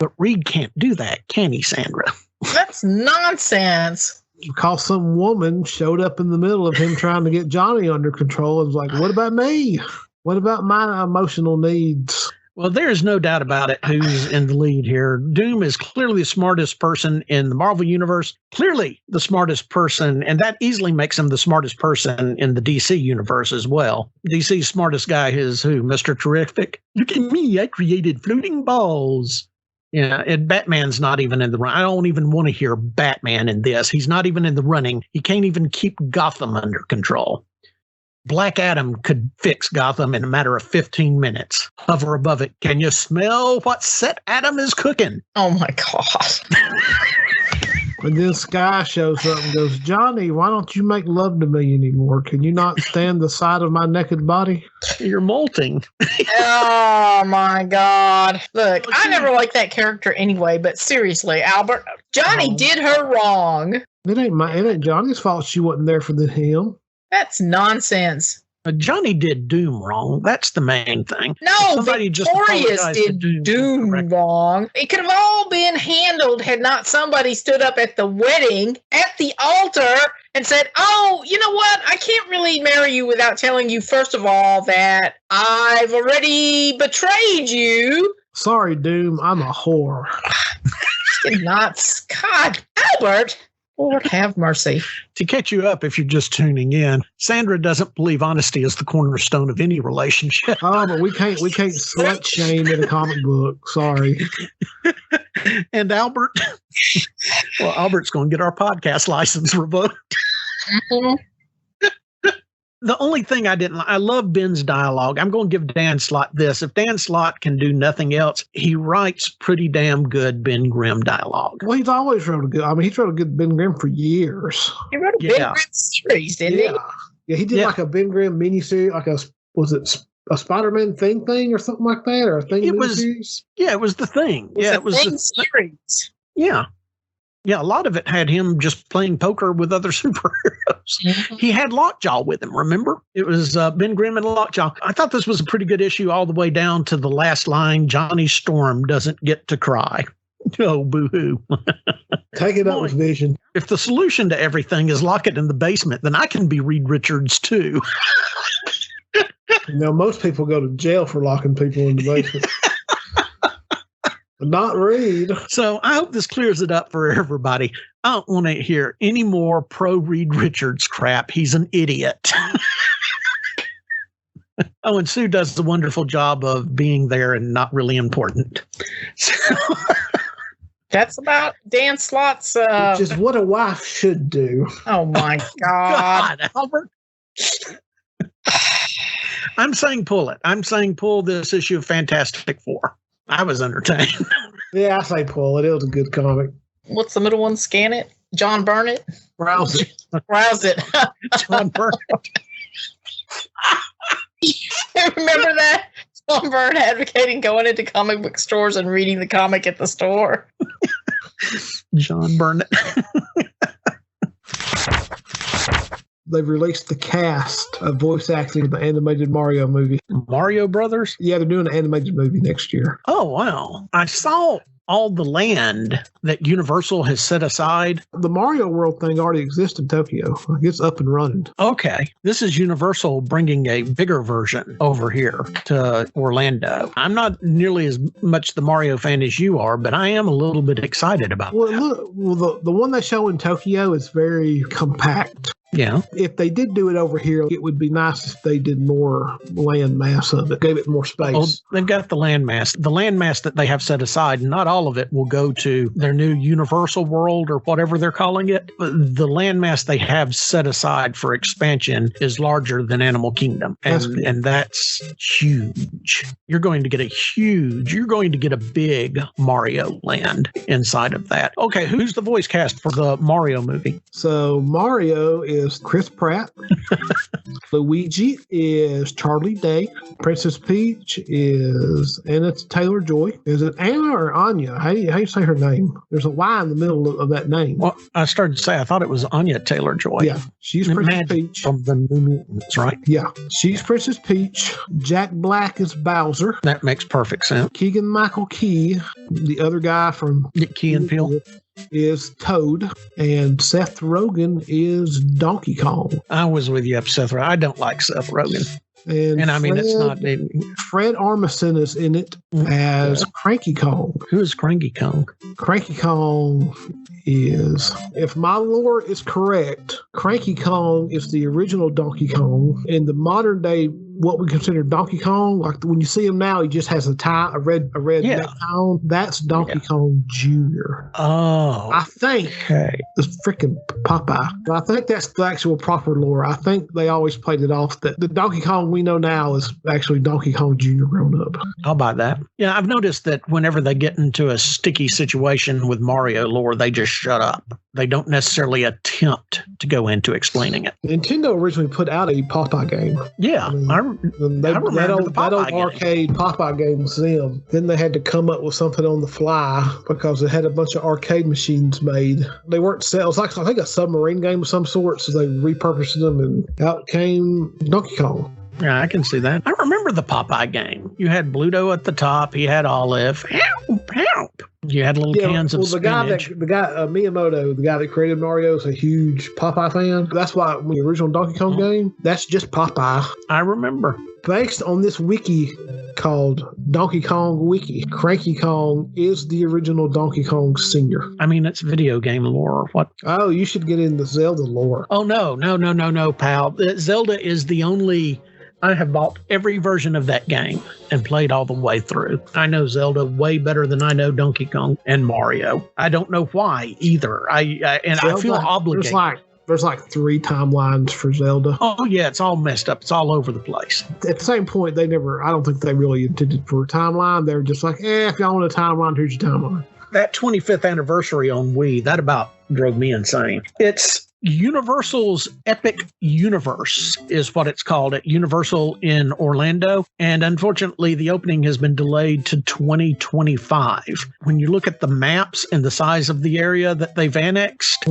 But Reed can't do that, can he, Sandra? That's nonsense. Because some woman showed up in the middle of him trying to get Johnny under control and was like, what about me? What about my emotional needs? Well, there's no doubt about it who's in the lead here. Doom is clearly the smartest person in the Marvel Universe, clearly the smartest person, and that easily makes him the smartest person in the DC Universe as well. DC's smartest guy is who? Mr. Terrific? Look at me, I created floating balls. Yeah, and Batman's not even in the run. I don't even want to hear Batman in this. He's not even in the running. He can't even keep Gotham under control. Black Adam could fix Gotham in a matter of 15 minutes. Hover above it. Can you smell what Set Adam is cooking? Oh, my God. And then Sky shows up and goes, Johnny, why don't you make love to me anymore? Can you not stand the sight of my naked body? You're molting. Oh, my God. Look, I never liked that character anyway, but seriously, Albert, Johnny did her wrong. It ain't Johnny's fault she wasn't there for him. That's nonsense. Johnny did Doom wrong. That's the main thing. No, Victorious did Doom wrong. It could have all been handled had not somebody stood up at the wedding, at the altar, and said, oh, you know what? I can't really marry you without telling you, first of all, that I've already betrayed you. Sorry, Doom. I'm a whore. Did not. God, Albert. Lord have mercy. To catch you up, if you're just tuning in, Sandra doesn't believe honesty is the cornerstone of any relationship. Oh, but we can't slut shame in a comic book. Sorry. And Albert, well, Albert's going to get our podcast license revoked. Mm-hmm. The only thing I love Ben's dialogue. I'm going to give Dan Slott this. If Dan Slott can do nothing else, he writes pretty damn good Ben Grimm dialogue. Well, he's always wrote a good, he's wrote a good Ben Grimm for years. He wrote a Ben Grimm series, didn't he? Yeah, he did like a Ben Grimm miniseries, like was it a Spider-Man thing or something like that? Or a thing miniseries? Yeah, it was the Thing. It was the series. Yeah. Yeah, a lot of it had him just playing poker with other superheroes. Mm-hmm. He had Lockjaw with him, remember? It was Ben Grimm and Lockjaw. I thought this was a pretty good issue all the way down to the last line, Johnny Storm doesn't get to cry. Oh, boo-hoo. Take it up with Vision. If the solution to everything is lock it in the basement, then I can be Reed Richards, too. Most people go to jail for locking people in the basement. Not Reed. So I hope this clears it up for everybody. I don't want to hear any more pro-Reed Richards crap. He's an idiot. Oh, and Sue does the wonderful job of being there and not really important. So that's about Dan Slott's... Which is what a wife should do. Oh, my God. Albert. I'm saying pull it. I'm saying pull this issue of Fantastic Four. I was entertained. Yeah, I say pull it. It was a good comic. What's the middle one? Scan it? John Burnett? Rouse it. Rouse it. John Burnett. Remember that? John Byrne advocating going into comic book stores and reading the comic at the store. John Burnett. They've released the cast of voice acting of the animated Mario movie. Mario Brothers? Yeah, they're doing an animated movie next year. Oh, wow. I saw all the land that Universal has set aside. The Mario World thing already exists in Tokyo. It's up and running. Okay. This is Universal bringing a bigger version over here to Orlando. I'm not nearly as much the Mario fan as you are, but I am a little bit excited about that. Look, the one they show in Tokyo is very compact. Yeah. If they did do it over here, it would be nice if they did more land mass of it, gave it more space. Oh, they've got the landmass. The landmass that they have set aside, not all of it will go to their new Universal World or whatever they're calling it. The landmass they have set aside for expansion is larger than Animal Kingdom. And that's huge. You're going to get a big Mario land inside of that. Okay, who's the voice cast for the Mario movie? So Mario is Chris Pratt. Luigi is Charlie Day. Princess Peach is Anna Taylor-Joy. Is it Anna or Anya? How do you say her name? There's a Y in the middle of that name. Well, I started to say I thought it was Anya Taylor-Joy. Yeah, she's Princess Peach. From the New Mutants, right? Yeah, she's Princess Peach. Jack Black is Bowser. That makes perfect sense. Keegan-Michael Key, the other guy from Key and Peele, is Toad, and Seth Rogen is Donkey Kong. I was with you, Seth Rogen. I don't like Seth Rogen. And I mean, it's not. Fred Armisen is in it as Cranky Kong. Who is Cranky Kong? Cranky Kong is, if my lore is correct, Cranky Kong is the original Donkey Kong. In the modern day, what we consider Donkey Kong, like when you see him now, he just has a red neck on. That's Donkey Kong Jr. Oh, I think it's freaking Popeye. I think that's the actual proper lore. I think they always played it off that the Donkey Kong we know now is actually Donkey Kong Jr. grown up. I'll buy that. Yeah, I've noticed that whenever they get into a sticky situation with Mario lore, they just shut up. They don't necessarily attempt to go into explaining it. Nintendo originally put out a Popeye game. Yeah, I remember that old arcade Popeye game was them. Then they had to come up with something on the fly because they had a bunch of arcade machines made. They weren't set. It was like, I think, a submarine game of some sort, so they repurposed them, and out came Donkey Kong. Yeah, I can see that. I remember the Popeye game. You had Bluto at the top. He had Olive. Help, help. You had little cans of spinach. The guy Miyamoto, the guy that created Mario, is a huge Popeye fan. That's why when the original Donkey Kong game, that's just Popeye. I remember. Based on this wiki called Donkey Kong Wiki, Cranky Kong is the original Donkey Kong Sr. I mean, it's video game lore. What? Oh, you should get into Zelda lore. Oh, no, pal. Zelda is the only... I have bought every version of that game and played all the way through. I know Zelda way better than I know Donkey Kong and Mario. I don't know why either. I feel obligated. There's like 3 timelines for Zelda. Oh yeah, it's all messed up. It's all over the place. At the same point, I don't think they really intended for a timeline. They were just like, if y'all want a timeline, here's your timeline. That 25th anniversary on Wii, that about drove me insane. It's Universal's Epic Universe is what it's called at Universal in Orlando. And unfortunately, the opening has been delayed to 2025. When you look at the maps and the size of the area that they've annexed,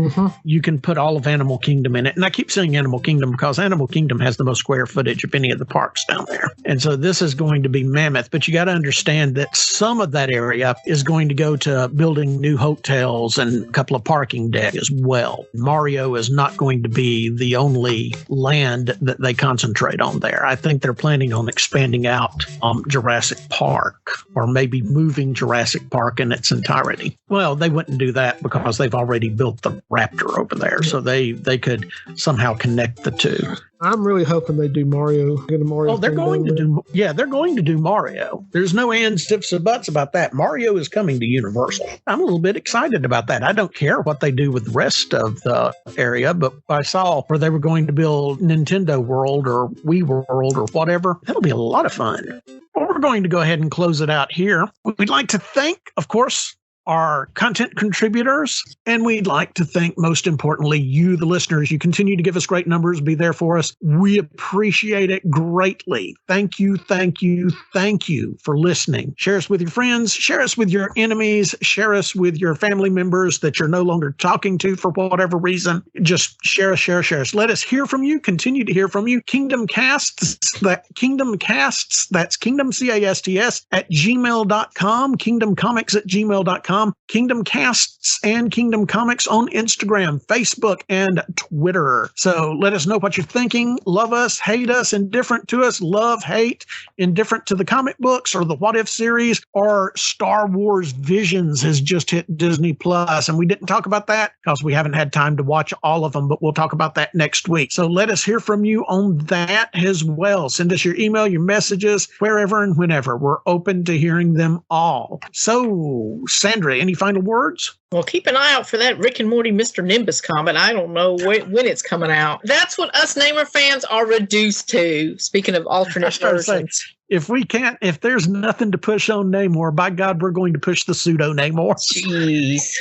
you can put all of Animal Kingdom in it. And I keep saying Animal Kingdom because Animal Kingdom has the most square footage of any of the parks down there. And so this is going to be mammoth. But you got to understand that some of that area is going to go to building new hotels and a couple of parking decks as well. Mario is not going to be the only land that they concentrate on there. I think they're planning on expanding out Jurassic Park, or maybe moving Jurassic Park in its entirety. Well, they wouldn't do that because they've already built the Raptor over there, so they could somehow connect the two. I'm really hoping they do Mario. Get a Mario. Oh, they're going to do. Yeah, they're going to do Mario. There's no ands, ifs, or buts about that. Mario is coming to Universal. I'm a little bit excited about that. I don't care what they do with the rest of the area, but I saw where they were going to build Nintendo World or Wii World or whatever. That'll be a lot of fun. Well, we're going to go ahead and close it out here. We'd like to thank, of course, our content contributors, and we'd like to thank, most importantly, you, the listeners. You continue to give us great numbers, be there for us. We appreciate it greatly. Thank you, thank you, thank you for listening. Share us with your friends, share us with your enemies, share us with your family members that you're no longer talking to for whatever reason. Just share us. Let us hear from you, continue to hear from you. KingdomCasts, that's KingdomCasts at gmail.com, KingdomComics at gmail.com. KingdomCasts.com, KingdomCasts and Kingdom Comics on Instagram, Facebook, and Twitter. So let us know what you're thinking. Love us, hate us, indifferent to us, love, hate, indifferent to the comic books or the What If series, or Star Wars Visions has just hit Disney Plus. And we didn't talk about that because we haven't had time to watch all of them, but we'll talk about that next week. So let us hear from you on that as well. Send us your email, your messages, wherever and whenever. We're open to hearing them all. So, Sandra, any final words? Well, keep an eye out for that Rick and Morty Mr. Nimbus comic. I don't know when it's coming out. That's what us Namer fans are reduced to. Speaking of alternate versions. If there's nothing to push on Namor, by God, we're going to push the pseudo Namor. Jeez.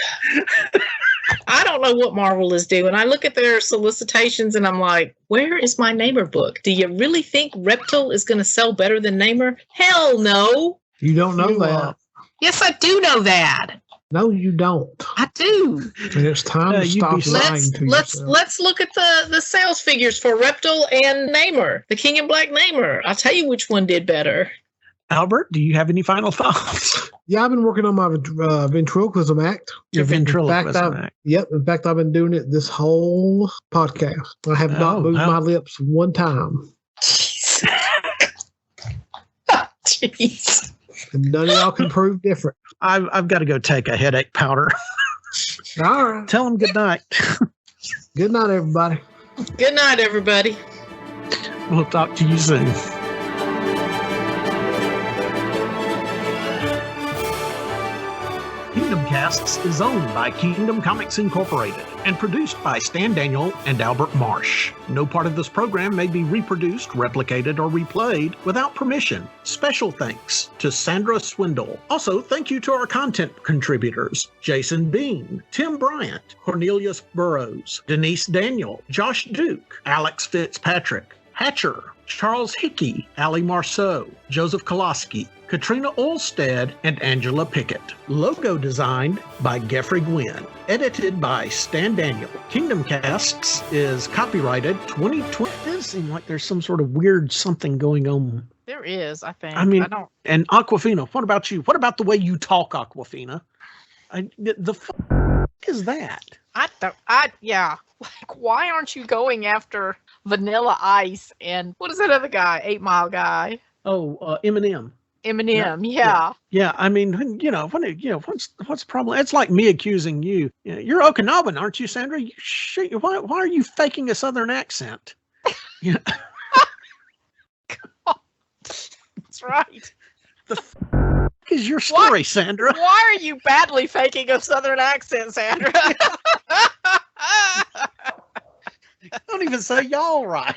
I don't know what Marvel is doing. I look at their solicitations and I'm like, where is my Namor book? Do you really think Reptile is going to sell better than Namor? Hell no. You don't know that. Yes, I do know that. No, you don't. I do. And it's time to stop lying to yourself. Let's look at the sales figures for Reptile and Namor, the King in Black Namor. I'll tell you which one did better. Albert, do you have any final thoughts? Yeah, I've been working on my ventriloquism act. Your ventriloquism act. Yep. In fact, I've been doing it this whole podcast. I have not moved my lips one time. Jeez. And none of y'all can prove different. I've got to go take a headache powder. All right. Tell them good night. Good night, everybody. Good night, everybody. We'll talk to you soon. KingdomCasts is owned by Kingdom Comics Incorporated and produced by Stan Daniel and Albert Marsh. No part of this program may be reproduced, replicated, or replayed without permission. Special thanks to Sandra Swindle. Also, thank you to our content contributors, Jason Bean, Tim Bryant, Cornelius Burrows, Denise Daniel, Josh Duke, Alex Fitzpatrick, Hatcher, Charles Hickey, Ali Marceau, Joseph Koloski, Katrina Olstead, and Angela Pickett. Logo designed by Geoffrey Gwynn. Edited by Stan Daniel. KingdomCasts is copyrighted 2020. It does seem like there's some sort of weird something going on. There is, I think. And Aquafina, what about you? What about the way you talk, Aquafina? Is that? Yeah. Like, why aren't you going after Vanilla Ice and what is that other guy? 8 Mile guy. Oh, Eminem. Eminem, yeah. Yeah, I mean, what's the problem? It's like me accusing you. You're Okinawan, aren't you, Sandra? Why are you faking a Southern accent? Yeah. That's right. Is your story, Sandra? Why are you badly faking a Southern accent, Sandra? Don't even say y'all right.